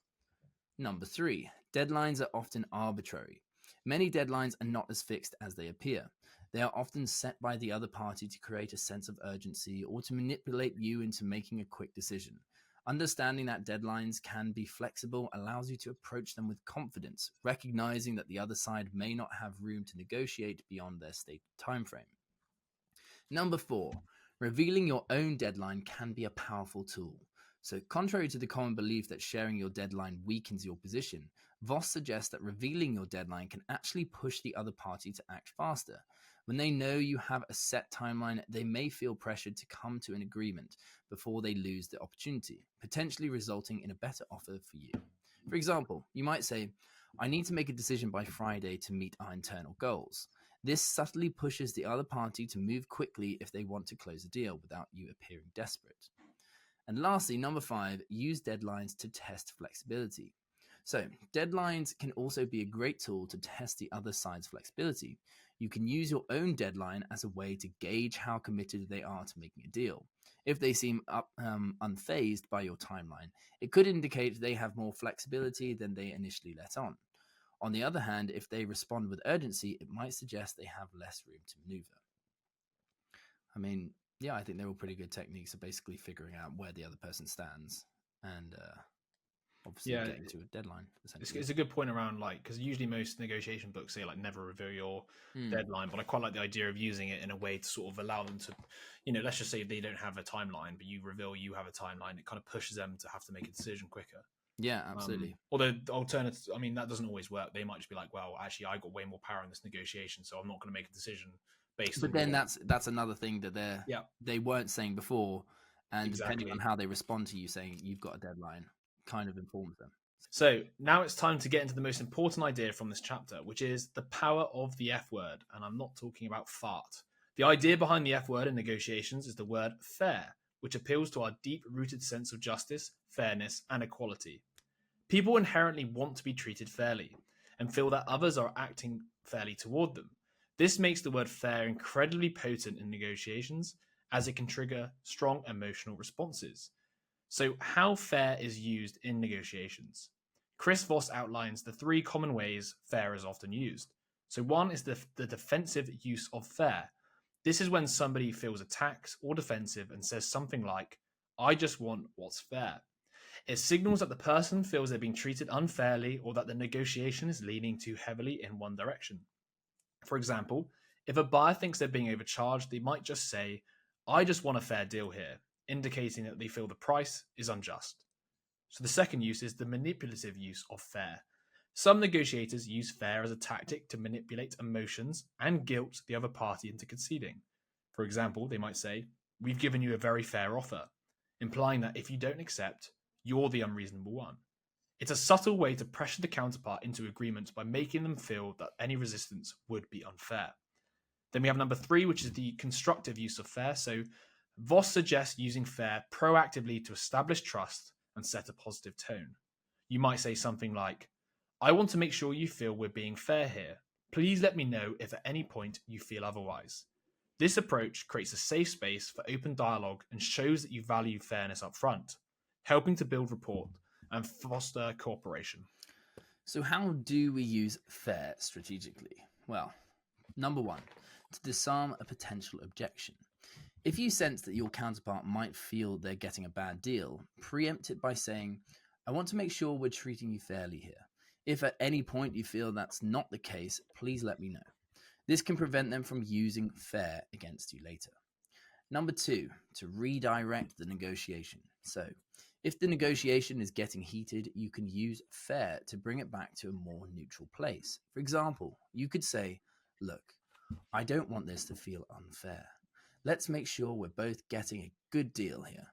Number 3, deadlines are often arbitrary. Many deadlines are not as fixed as they appear. They are often set by the other party to create a sense of urgency or to manipulate you into making a quick decision. Understanding that deadlines can be flexible allows you to approach them with confidence, recognizing that the other side may not have room to negotiate beyond their stated timeframe. Number 4, revealing your own deadline can be a powerful tool. So, contrary to the common belief that sharing your deadline weakens your position, Voss suggests that revealing your deadline can actually push the other party to act faster. When they know you have a set timeline, they may feel pressured to come to an agreement before they lose the opportunity, potentially resulting in a better offer for you. For example, you might say, "I need to make a decision by Friday to meet our internal goals." This subtly pushes the other party to move quickly if they want to close a deal without you appearing desperate. And lastly, number 5, use deadlines to test flexibility. So, deadlines can also be a great tool to test the other side's flexibility. You can use your own deadline as a way to gauge how committed they are to making a deal. If they seem unfazed by your timeline, it could indicate they have more flexibility than they initially let on. On the other hand, if they respond with urgency, it might suggest they have less room to maneuver. I mean, yeah, I think they're all pretty good techniques of basically figuring out where the other person stands and obviously Yeah, getting to a deadline, essentially. it's a good point around because usually most negotiation books say never reveal your deadline, but I quite like the idea of using it in a way to sort of allow them to, let's just say they don't have a timeline, but you reveal you have a timeline. It kind of pushes them to have to make a decision quicker. Yeah, absolutely. Although the alternative, I mean, that doesn't always work. They might just be like, well, actually, I got way more power in this negotiation, so I'm not going to make a decision based But on. then that's another thing that they weren't saying before, and depending on how they respond to you saying you've got a deadline, kind of informs them. So now it's time to get into the most important idea from this chapter, which is the power of the F word. And I'm not talking about fart. The idea behind the F word in negotiations is the word fair, which appeals to our deep-rooted sense of justice, fairness, and equality. People inherently want to be treated fairly and feel that others are acting fairly toward them. This makes the word fair incredibly potent in negotiations, as it can trigger strong emotional responses. So, how fair is used in negotiations? Chris Voss outlines the 3 common ways fair is often used. So, one is the defensive use of fair. This is when somebody feels attacked or defensive and says something like, "I just want what's fair." It signals that the person feels they're being treated unfairly or that the negotiation is leaning too heavily in one direction. For example, if a buyer thinks they're being overcharged, they might just say, "I just want a fair deal here," indicating that they feel the price is unjust. So the second use is the manipulative use of fair. Some negotiators use fair as a tactic to manipulate emotions and guilt the other party into conceding. For example, they might say, "We've given you a very fair offer," implying that if you don't accept, you're the unreasonable one. It's a subtle way to pressure the counterpart into agreement by making them feel that any resistance would be unfair. Then we have number 3, which is the constructive use of fair. So Voss suggests using fair proactively to establish trust and set a positive tone. You might say something like, I want to make sure you feel we're being fair here. Please let me know if at any point you feel otherwise. This approach creates a safe space for open dialogue and shows that you value fairness up front, helping to build rapport and foster cooperation. So how do we use fair strategically? Well, number 1, to disarm a potential objection. If you sense that your counterpart might feel they're getting a bad deal, preempt it by saying, I want to make sure we're treating you fairly here. If at any point you feel that's not the case, please let me know. This can prevent them from using fair against you later. Number 2, to redirect the negotiation. So, if the negotiation is getting heated, you can use fair to bring it back to a more neutral place. For example, you could say, look, I don't want this to feel unfair. Let's make sure we're both getting a good deal here.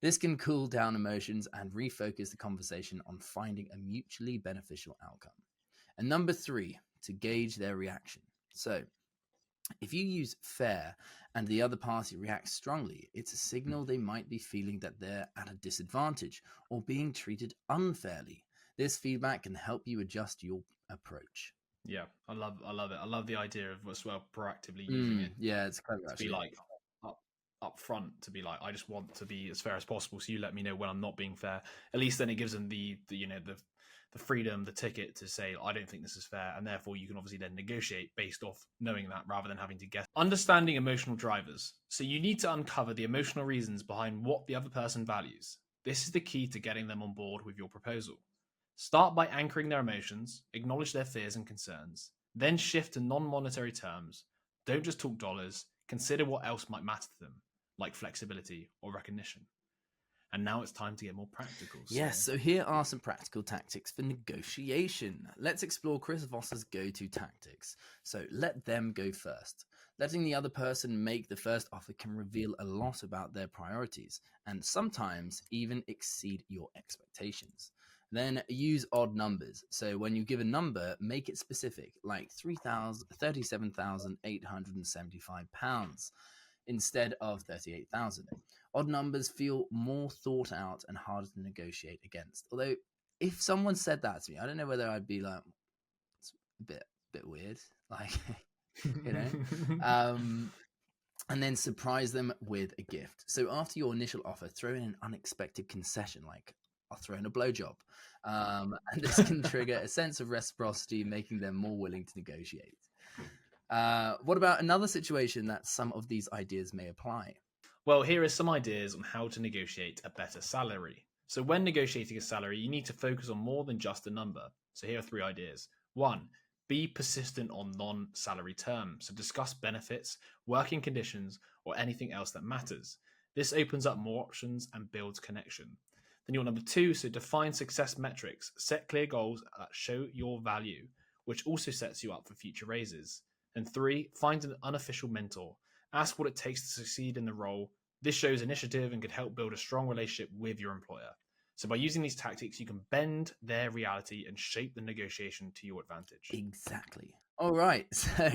This can cool down emotions and refocus the conversation on finding a mutually beneficial outcome. And number 3, to gauge their reaction. So, if you use fair and the other party reacts strongly, it's a signal they might be feeling that they're at a disadvantage or being treated unfairly. This feedback can help you adjust your approach. Yeah, I love it. I love the idea of as well proactively using it. Yeah, it's clever, to actually. be like up front, to be like, I just want to be as fair as possible, so you let me know when I'm not being fair. At least then it gives them the freedom, the ticket to say, I don't think this is fair, and therefore you can obviously then negotiate based off knowing that rather than having to guess. Understanding emotional drivers. So you need to uncover the emotional reasons behind what the other person values. This is the key to getting them on board with your proposal. Start by anchoring their emotions, acknowledge their fears and concerns, then shift to non-monetary terms. Don't just talk dollars, consider what else might matter to them, like flexibility or recognition. And now it's time to get more practical. Yes, so here are some practical tactics for negotiation. Let's explore Chris Voss's go-to tactics. So let them go first. Letting the other person make the first offer can reveal a lot about their priorities and sometimes even exceed your expectations. Then use odd numbers. So when you give a number, make it specific, like £37,875 instead of 38,000. Odd numbers feel more thought out and harder to negotiate against. Although, if someone said that to me, I don't know whether I'd be like, it's a bit weird, like, you know. And then surprise them with a gift. So after your initial offer, throw in an unexpected concession, like I'll throw in a blowjob. And this can trigger a sense of reciprocity, making them more willing to negotiate. What about another situation that some of these ideas may apply? Well, here are some ideas on how to negotiate a better salary. So when negotiating a salary, you need to focus on more than just a number. So here are 3 ideas. 1, be persistent on non-salary terms. So discuss benefits, working conditions, or anything else that matters. This opens up more options and builds connection. Then you're number 2, so define success metrics. Set clear goals that show your value, which also sets you up for future raises. And 3, find an unofficial mentor. Ask what it takes to succeed in the role. This shows initiative and could help build a strong relationship with your employer. So by using these tactics, you can bend their reality and shape the negotiation to your advantage. Exactly. All right. So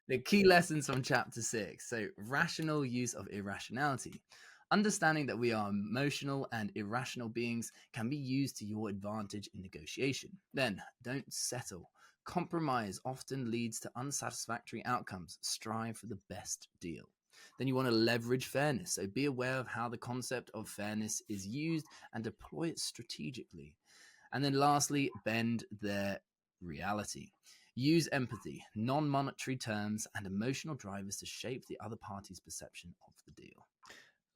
the key lessons from chapter 6. So rational use of irrationality. Understanding that we are emotional and irrational beings can be used to your advantage in negotiation. Then don't settle. Compromise often leads to unsatisfactory outcomes. Strive for the best deal. Then you want to leverage fairness. So be aware of how the concept of fairness is used and deploy it strategically. And then lastly, bend their reality. Use empathy, non-monetary terms, and emotional drivers to shape the other party's perception of the deal.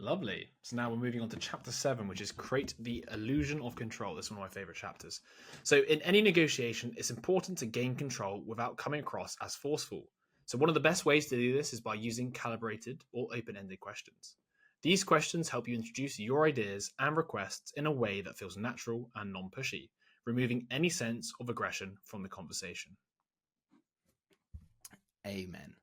Lovely. So now we're moving on to chapter 7, which is create the illusion of control. This is one of my favorite chapters. So in any negotiation, it's important to gain control without coming across as forceful. So one of the best ways to do this is by using calibrated or open-ended questions. These questions help you introduce your ideas and requests in a way that feels natural and non-pushy, removing any sense of aggression from the conversation. Amen.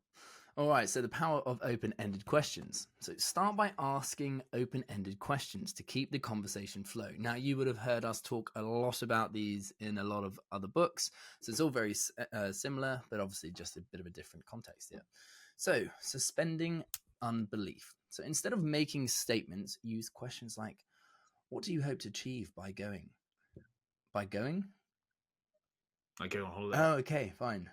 All right, so the power of open-ended questions. So start by asking open-ended questions to keep the conversation flow. Now, you would have heard us talk a lot about these in a lot of other books, so it's all very similar, but obviously just a bit of a different context here. So, suspending unbelief. So instead of making statements, use questions like, what do you hope to achieve by going? By going? Like going on holiday. Oh, okay, fine.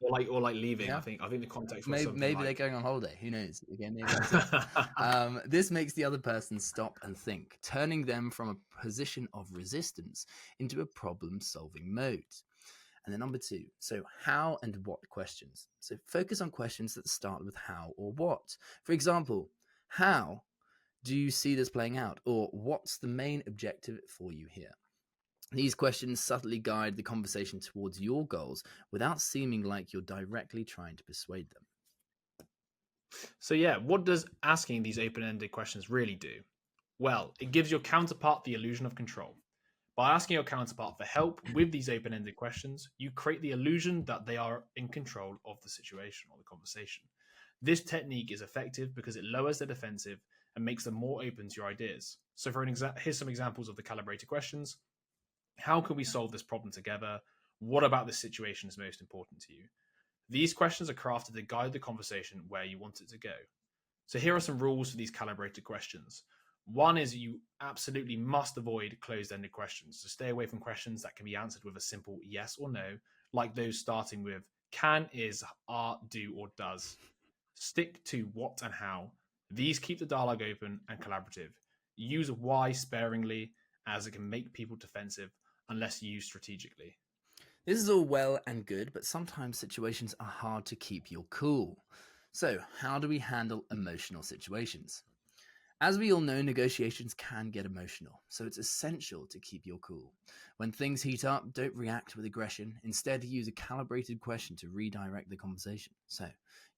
Or like leaving. Yeah. I think the context was something Maybe like they're going on holiday. Who knows? Again, maybe that's it. This makes the other person stop and think, turning them from a position of resistance into a problem-solving mode. And then number 2, so how and what questions. So focus on questions that start with how or what. For example, how do you see this playing out? Or what's the main objective for you here? These questions subtly guide the conversation towards your goals without seeming like you're directly trying to persuade them. So yeah, what does asking these open-ended questions really do? Well, it gives your counterpart the illusion of control. By asking your counterpart for help with these open-ended questions, you create the illusion that they are in control of the situation or the conversation. This technique is effective because it lowers their defensive and makes them more open to your ideas. So here's some examples of the calibrated questions. How can we solve this problem together? What about this situation is most important to you? These questions are crafted to guide the conversation where you want it to go. So here are some rules for these calibrated questions. One is you absolutely must avoid closed-ended questions. So stay away from questions that can be answered with a simple yes or no, like those starting with can, is, are, do, or does. Stick to what and how. These keep the dialogue open and collaborative. Use why sparingly, as it can make people defensive unless used strategically. This is all well and good, but sometimes situations are hard to keep your cool. So, how do we handle emotional situations? As we all know, negotiations can get emotional, so it's essential to keep your cool. When things heat up, don't react with aggression. Instead, use a calibrated question to redirect the conversation. So,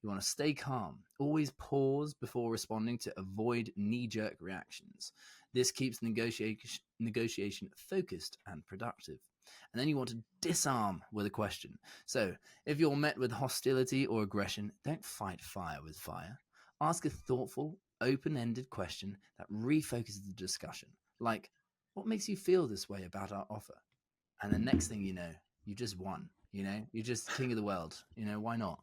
you want to stay calm. Always pause before responding to avoid knee-jerk reactions. This keeps negotiation focused and productive. And then you want to disarm with a question. So, if you're met with hostility or aggression, don't fight fire with fire. Ask a thoughtful, open-ended question that refocuses the discussion. Like, what makes you feel this way about our offer? And the next thing you know, you just won. You're just king of the world. Why not?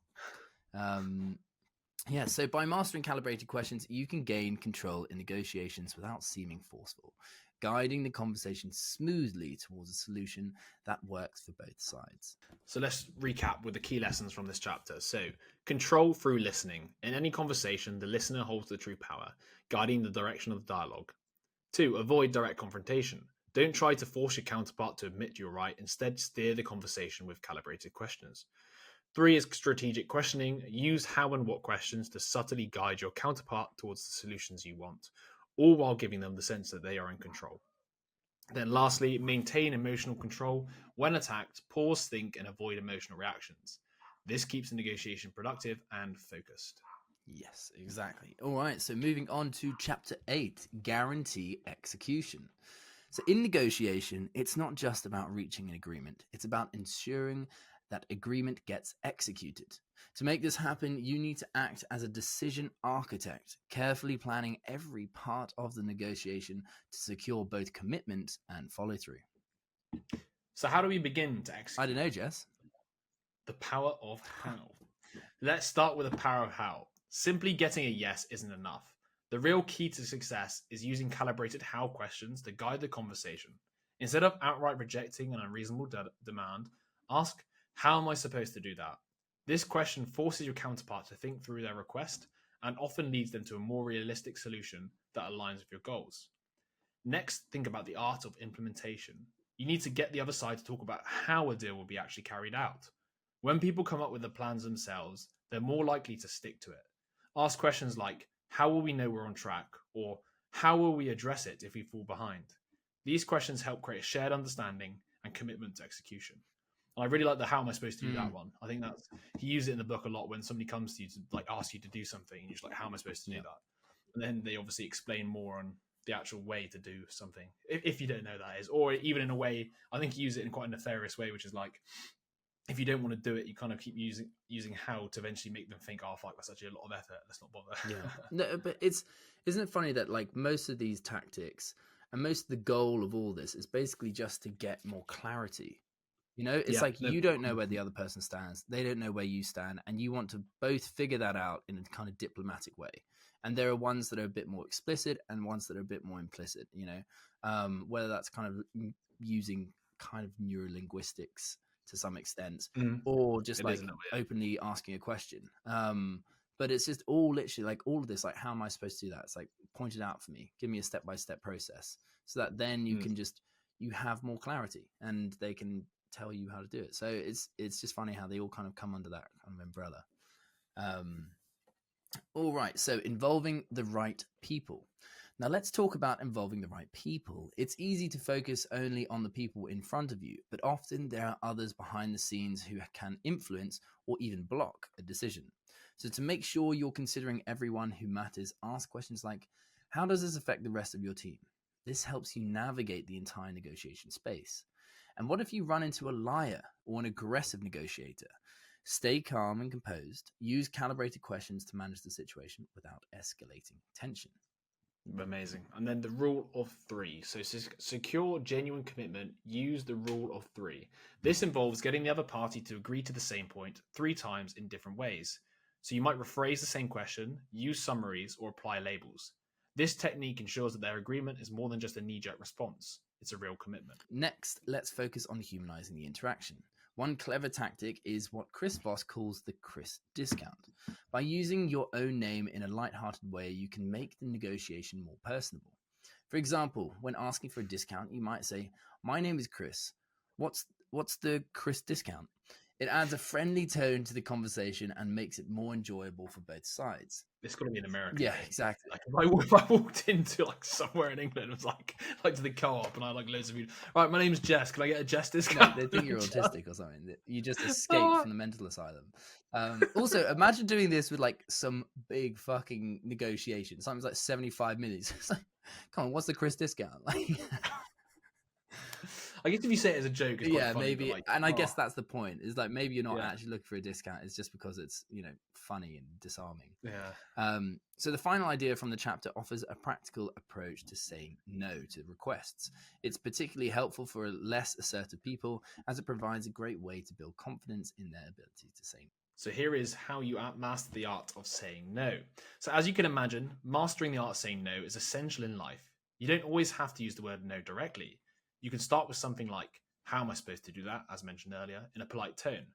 So by mastering calibrated questions, you can gain control in negotiations without seeming forceful, guiding the conversation smoothly towards a solution that works for both sides. So let's recap with the key lessons from this chapter. So, control through listening. In any conversation, the listener holds the true power, guiding the direction of the dialogue. 2, avoid direct confrontation. Don't try to force your counterpart to admit you're right. Instead, steer the conversation with calibrated questions. 3 is strategic questioning. Use how and what questions to subtly guide your counterpart towards the solutions you want, all while giving them the sense that they are in control. Then lastly, maintain emotional control. When attacked, pause, think, and avoid emotional reactions. This keeps the negotiation productive and focused. Yes, exactly. All right, so moving on to chapter 8, guarantee execution. So in negotiation, it's not just about reaching an agreement. It's about ensuring that agreement gets executed. To make this happen, you need to act as a decision architect, carefully planning every part of the negotiation to secure both commitment and follow through. So how do we begin to execute? I don't know, Jess. The power of how. Let's start with the power of how. Simply getting a yes isn't enough. The real key to success is using calibrated how questions to guide the conversation. Instead of outright rejecting an unreasonable demand, ask, how am I supposed to do that? This question forces your counterpart to think through their request and often leads them to a more realistic solution that aligns with your goals. Next, think about the art of implementation. You need to get the other side to talk about how a deal will be actually carried out. When people come up with the plans themselves, they're more likely to stick to it. Ask questions like, how will we know we're on track? Or how will we address it if we fall behind? These questions help create a shared understanding and commitment to execution. And I really like the how am I supposed to do that one. I think that's he uses it in the book a lot when somebody comes to you to like ask you to do something and you're just like, how am I supposed to do that? And then they obviously explain more on the actual way to do something, if you don't know that is, or even in a way, I think he uses it in quite a nefarious way, which is like, if you don't want to do it, you kind of keep using how to eventually make them think, oh fuck, that's actually a lot of effort, let's not bother. Yeah. No, but isn't it funny that like most of these tactics and most of the goal of all this is basically just to get more clarity. You know, it's Yeah, like no, you don't know where the other person stands, they don't know where you stand, and you want to both figure that out in a kind of diplomatic way. And there are ones that are a bit more explicit and ones that are a bit more implicit, you know, whether that's kind of using kind of neurolinguistics to some extent, or just it like is in a way. openly asking a question. But it's just all literally like all of this, like, how am I supposed to do that? It's like, point it out for me, give me a step-by-step process, so that then you can just, you have more clarity and they can tell you how to do it. So it's just funny how they all kind of come under that kind of umbrella. All right, so involving the right people. Now let's talk about involving the right people. It's easy to focus only on the people in front of you, but often there are others behind the scenes who can influence or even block a decision. So to make sure you're considering everyone who matters, ask questions like, how does this affect the rest of your team? This helps you navigate the entire negotiation space. And what if you run into a liar or an aggressive negotiator? Stay calm and composed. Use calibrated questions to manage the situation without escalating tension. Amazing. And then the rule of three. So secure genuine commitment, use the rule of three. This involves getting the other party to agree to the same point 3 times in different ways. So you might rephrase the same question, use summaries, or apply labels. This technique ensures that their agreement is more than just a knee-jerk response. It's a real commitment. Next, let's focus on humanizing the interaction. One clever tactic is what Chris Voss calls the Chris discount. By using your own name in a light-hearted way, you can make the negotiation more personable. For example, when asking for a discount, you might say, "My name is Chris. What's the Chris discount?" It adds a friendly tone to the conversation and makes it more enjoyable for both sides. It's got to be in America. Yeah, exactly. Like, if I walked into like somewhere in England, it was like to the co-op, and I like loads of people. Right, my name's Jess. Can I get a Jess discount? No, they think you're autistic or something. You just escaped from the mental asylum. Also, imagine doing this with like some big fucking negotiation. Something's like 75 minutes. It's like, come on, what's the Chris discount? Like, I guess if you say it as a joke, it's quite funny, maybe. like, and I guess that's the point. Is like maybe you're not Yeah. actually looking for a discount. It's just because it's, you know, funny and disarming. Yeah. So the final idea from the chapter offers a practical approach to saying no to requests. It's particularly helpful for less assertive people, as it provides a great way to build confidence in their ability to say no. So here is how you master the art of saying no. So as you can imagine, mastering the art of saying no is essential in life. You don't always have to use the word no directly. You can start with something like, how am I supposed to do that, as mentioned earlier, in a polite tone.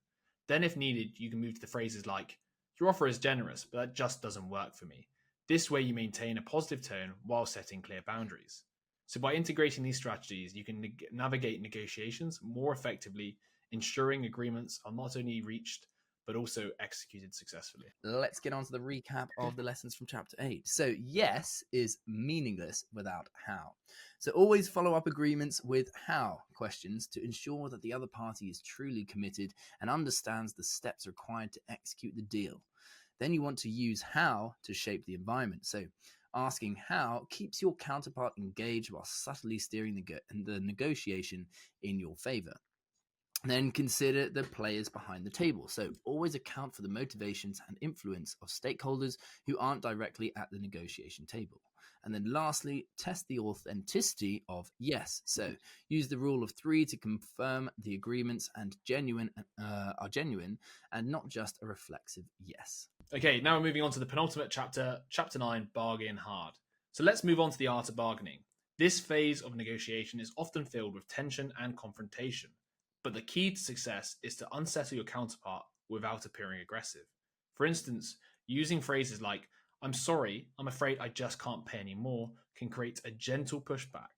Then if needed, you can move to the phrases like, your offer is generous, but that just doesn't work for me. This way you maintain a positive tone while setting clear boundaries. So by integrating these strategies, you can navigate negotiations more effectively, ensuring agreements are not only reached, but also executed successfully. Let's get on to the recap of the lessons from chapter 8. So yes is meaningless without how. So always follow up agreements with how questions to ensure that the other party is truly committed and understands the steps required to execute the deal. Then you want to use how to shape the environment. So asking how keeps your counterpart engaged while subtly steering the negotiation in your favor. Then consider the players behind the table. So always account for the motivations and influence of stakeholders who aren't directly at the negotiation table. And then lastly, test the authenticity of yes. So use the rule of 3 to confirm the agreements and are genuine and not just a reflexive yes. Okay, now we're moving on to the penultimate chapter, chapter 9, bargain hard. So let's move on to the art of bargaining. This phase of negotiation is often filled with tension and confrontation. But the key to success is to unsettle your counterpart without appearing aggressive. For instance, using phrases like, I'm sorry, I'm afraid I just can't pay any more, can create a gentle pushback.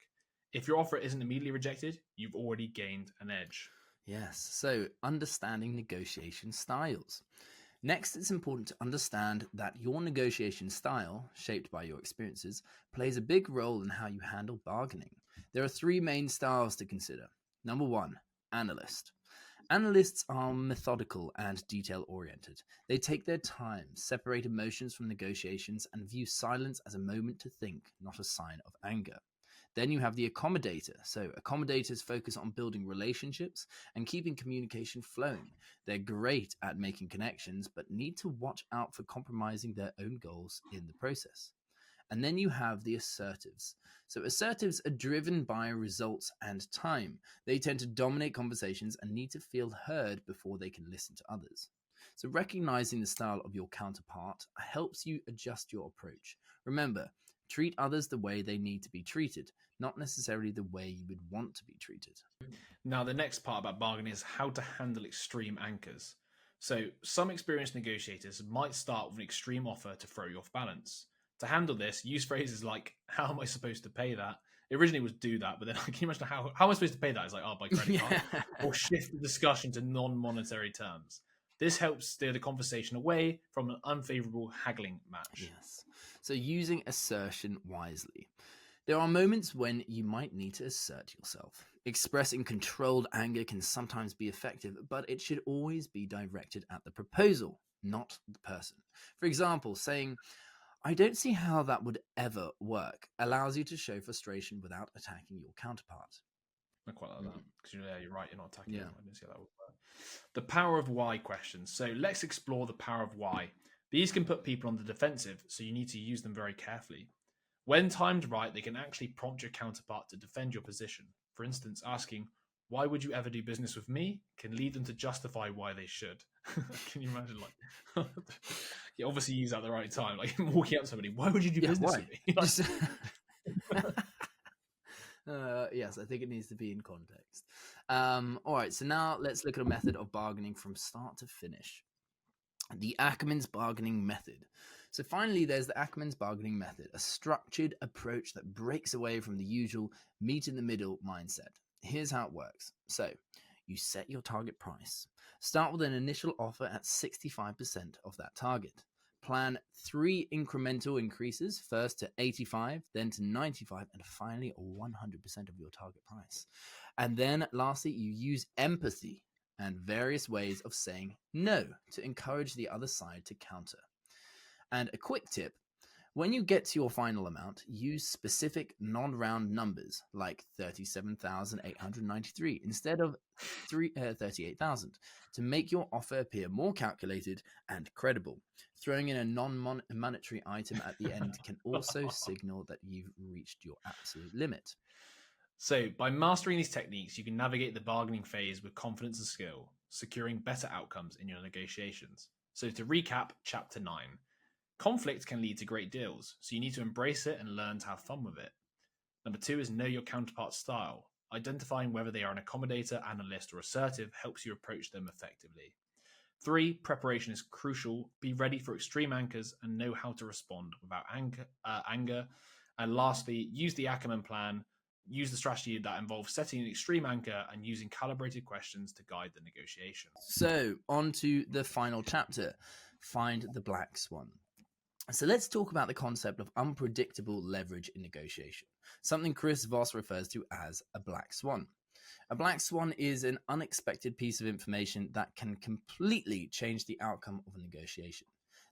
If your offer isn't immediately rejected, you've already gained an edge. Yes, so understanding negotiation styles. Next, it's important to understand that your negotiation style, shaped by your experiences, plays a big role in how you handle bargaining. There are 3 main styles to consider. Number 1, analyst. Analysts are methodical and detail-oriented. They take their time, separate emotions from negotiations, and view silence as a moment to think, not a sign of anger. Then you have the accommodator. So accommodators focus on building relationships and keeping communication flowing. They're great at making connections, but need to watch out for compromising their own goals in the process. And then you have the assertives. So assertives are driven by results and time. They tend to dominate conversations and need to feel heard before they can listen to others. So recognizing the style of your counterpart helps you adjust your approach. Remember, treat others the way they need to be treated, not necessarily the way you would want to be treated. Now, the next part about bargaining is how to handle extreme anchors. So, some experienced negotiators might start with an extreme offer to throw you off balance. To handle this, use phrases like, how am I supposed to pay that? It originally was do that, but then can you imagine how am I supposed to pay that? It's like, oh, by credit card. Or shift the discussion to non-monetary terms. This helps steer the conversation away from an unfavorable haggling match. Yes. So using assertion wisely. There are moments when you might need to assert yourself. Expressing controlled anger can sometimes be effective, but it should always be directed at the proposal, not the person. For example, saying, I don't see how that would ever work, allows you to show frustration without attacking your counterpart. I quite like that because you're right, you're not attacking them. I didn't see how that would work. The power of why questions. So let's explore the power of why. These can put people on the defensive, so you need to use them very carefully. When timed right, they can actually prompt your counterpart to defend your position. For instance, asking, why would you ever do business with me? Can lead them to justify why they should. Can you imagine, like, you obviously use that at the right time, like walking up to somebody, why would you do business with me? Yes, I think it needs to be in context. All right, so now let's look at a method of bargaining from start to finish. The Ackerman's bargaining method. So finally, there's the Ackerman's bargaining method, a structured approach that breaks away from the usual meet in the middle mindset. Here's how it works. So you set your target price. Start with an initial offer at 65% of that target. Plan 3 incremental increases, first to 85, then to 95, and finally 100% of your target price. And then lastly, you use empathy and various ways of saying no to encourage the other side to counter. And a quick tip, when you get to your final amount, use specific non-round numbers like 37,893 instead of 38,000 to make your offer appear more calculated and credible. Throwing in a non-monetary item at the end can also signal that you've reached your absolute limit. So, by mastering these techniques, you can navigate the bargaining phase with confidence and skill, securing better outcomes in your negotiations. So, to recap, Chapter 9. Conflict can lead to great deals, so you need to embrace it and learn to have fun with it. Number 2 is know your counterpart's style. Identifying whether they are an accommodator, analyst, or assertive helps you approach them effectively. 3, preparation is crucial. Be ready for extreme anchors and know how to respond without anger. And lastly, use the Ackerman plan. Use the strategy that involves setting an extreme anchor and using calibrated questions to guide the negotiation. So, on to the final chapter, find the black swan. So let's talk about the concept of unpredictable leverage in negotiation, something Chris Voss refers to as a black swan. A black swan is an unexpected piece of information that can completely change the outcome of a negotiation.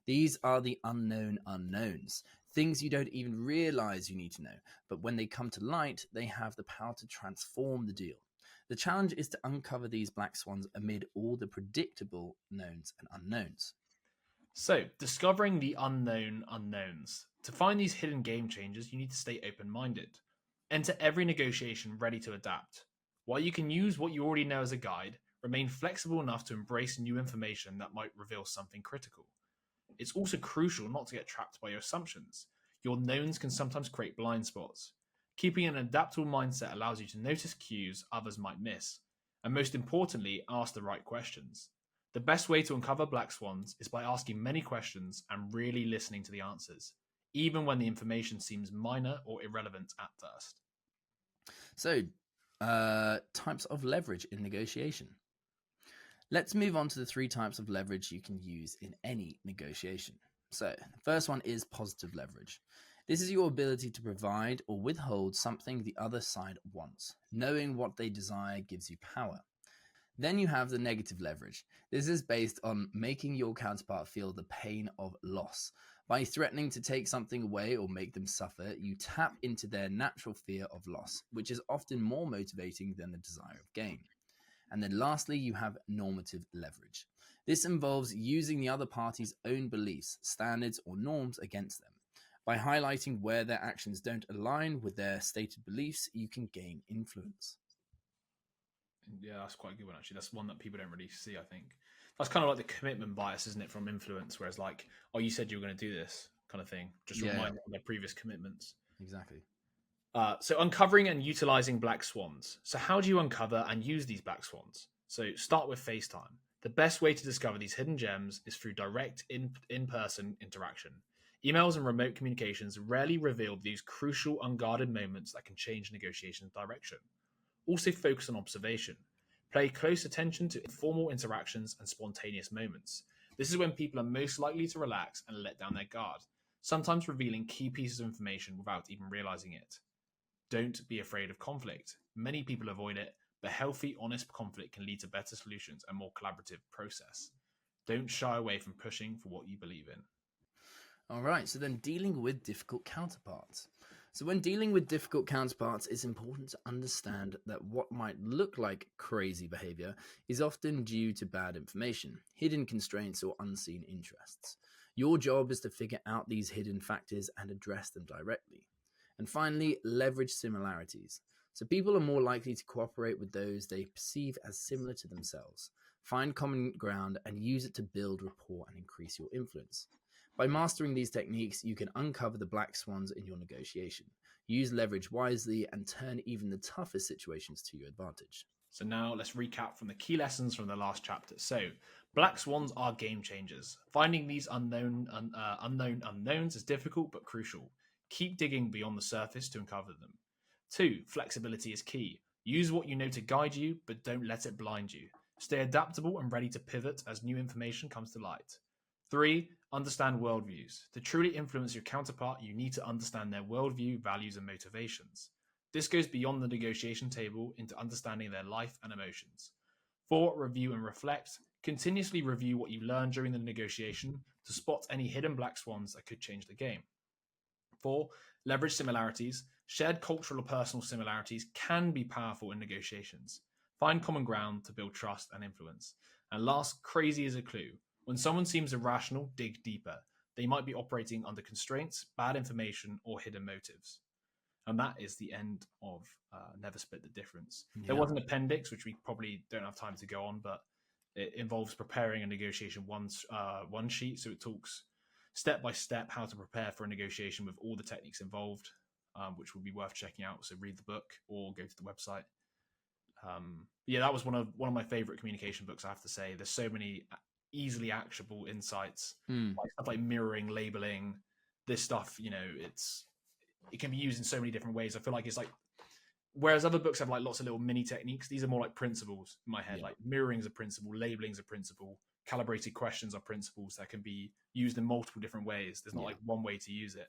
These are the unknown unknowns, things you don't even realize you need to know, but when they come to light, they have the power to transform the deal. The challenge is to uncover these black swans amid all the predictable knowns and unknowns. So, discovering the unknown unknowns. To find these hidden game changers, you need to stay open-minded. Enter every negotiation ready to adapt. While you can use what you already know as a guide, remain flexible enough to embrace new information that might reveal something critical. It's also crucial not to get trapped by your assumptions. Your knowns can sometimes create blind spots. Keeping an adaptable mindset allows you to notice cues others might miss. And most importantly, ask the right questions. The best way to uncover black swans is by asking many questions and really listening to the answers, even when the information seems minor or irrelevant at first. So, types of leverage in negotiation. Let's move on to the 3 types of leverage you can use in any negotiation. So, the first one is positive leverage. This is your ability to provide or withhold something the other side wants. Knowing what they desire gives you power. Then you have the negative leverage. This is based on making your counterpart feel the pain of loss. By threatening to take something away or make them suffer, you tap into their natural fear of loss, which is often more motivating than the desire of gain. And then lastly, you have normative leverage. This involves using the other party's own beliefs, standards, or norms against them. By highlighting where their actions don't align with their stated beliefs, you can gain influence. Yeah, that's quite a good one, actually. That's one that people don't really see, I think. That's kind of like the commitment bias, isn't it, from influence, whereas like, oh, you said you were going to do this kind of thing. Just remind them of their previous commitments. Exactly. So uncovering and utilizing black swans. So how do you uncover and use these black swans? So start with FaceTime. The best way to discover these hidden gems is through direct in-person interaction. Emails and remote communications rarely reveal these crucial unguarded moments that can change negotiation direction. Also focus on observation. Pay close attention to informal interactions and spontaneous moments. This is when people are most likely to relax and let down their guard, sometimes revealing key pieces of information without even realizing it. Don't be afraid of conflict. Many people avoid it, but healthy, honest conflict can lead to better solutions and more collaborative process. Don't shy away from pushing for what you believe in. All right, so then dealing with difficult counterparts. So when dealing with difficult counterparts, it's important to understand that what might look like crazy behavior is often due to bad information, hidden constraints, or unseen interests. Your job is to figure out these hidden factors and address them directly. And finally, leverage similarities. So people are more likely to cooperate with those they perceive as similar to themselves. Find common ground and use it to build rapport and increase your influence. By mastering these techniques, you can uncover the black swans in your negotiation. Use leverage wisely and turn even the toughest situations to your advantage. So now let's recap from the key lessons from the last chapter. So black swans are game changers. Finding these unknown unknowns is difficult but crucial. Keep digging beyond the surface to uncover them. 2, flexibility is key. Use what you know to guide you, but don't let it blind you. Stay adaptable and ready to pivot as new information comes to light. 3, understand worldviews. To truly influence your counterpart, you need to understand their worldview, values, and motivations. This goes beyond the negotiation table into understanding their life and emotions. 4, review and reflect. Continuously review what you learned during the negotiation to spot any hidden black swans that could change the game. 4, leverage similarities. Shared cultural or personal similarities can be powerful in negotiations. Find common ground to build trust and influence. And last, crazy is a clue. When someone seems irrational, dig deeper. They might be operating under constraints, bad information, or hidden motives. And that is the end of Never Split the Difference. Yeah. There was an appendix, which we probably don't have time to go on, but it involves preparing a negotiation one sheet. So it talks step by step how to prepare for a negotiation with all the techniques involved, which would be worth checking out. So read the book or go to the website. Yeah, that was one of my favorite communication books, I have to say. There's so many easily actionable insights, like stuff like mirroring, labeling. This stuff, it can be used in so many different ways. I feel like it's like, whereas other books have like lots of little mini techniques, these are more like principles in my head. Like mirroring is a principle, labeling is a principle, calibrated questions are principles that can be used in multiple different ways. There's not like one way to use it.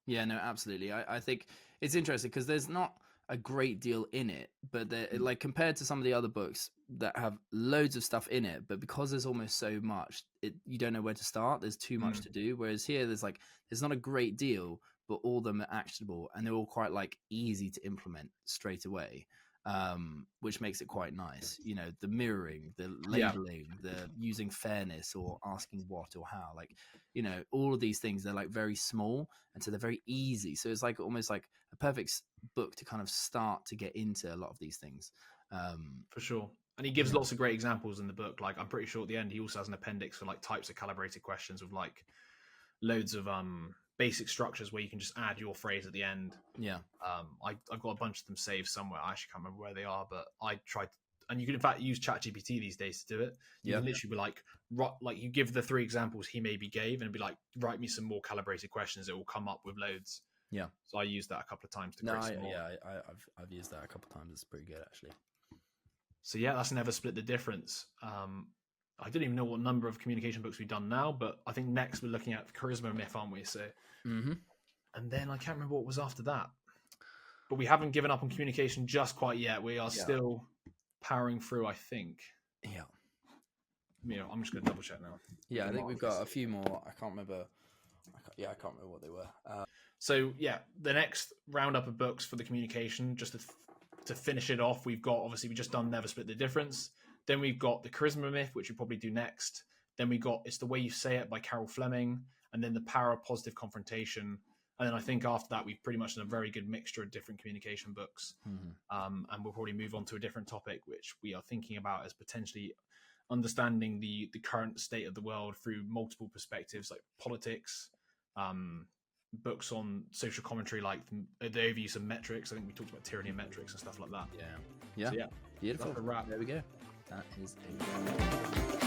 Yeah, no, absolutely. I think it's interesting because there's not a great deal in it, but like compared to some of the other books that have loads of stuff in it, but because there's almost so much, you don't know where to start. There's too much to do. Whereas here, there's not a great deal, but all of them are actionable and they're all quite like easy to implement straight away, which makes it quite nice. The mirroring, the labeling, the using fairness or asking what or how, all of these things, they're like very small and so they're very easy. So it's like almost like a perfect book to kind of start to get into a lot of these things. For sure. And he gives lots of great examples in the book. Like I'm pretty sure at the end he also has an appendix for like types of calibrated questions with like loads of basic structures where you can just add your phrase at the end. I've got a bunch of them saved somewhere. I actually can't remember where they are, but I tried, and you can in fact use ChatGPT these days to do it. You can literally be like you give the 3 examples he maybe gave and be like, write me some more calibrated questions. It will come up with loads. So I used that a couple of times to create some more. I've used that a couple of times. It's pretty good actually. So that's Never Split the Difference. I don't even know what number of communication books we've done now, but I think next we're looking at Charisma Myth, aren't we? So, and then I can't remember what was after that. But we haven't given up on communication just quite yet. We are still powering through, I think. Yeah. I'm just going to double check now. Yeah, I think we've got a few more. I can't remember I can't remember what they were. So yeah, the next roundup of books for the communication, just to finish it off, we've got, obviously we just done Never Split the Difference. Then we've got The Charisma Myth, which we probably do next. Then we got It's the Way You Say It by Carol Fleming, and then The Power of Positive Confrontation. And then I think after that, we've pretty much done a very good mixture of different communication books. And we'll probably move on to a different topic, which we are thinking about as potentially understanding the current state of the world through multiple perspectives, like politics, books on social commentary, like the overuse of metrics. I think we talked about tyranny of metrics and stuff like that. Yeah. So, Beautiful. that's a wrap. There we go. That is a wrap.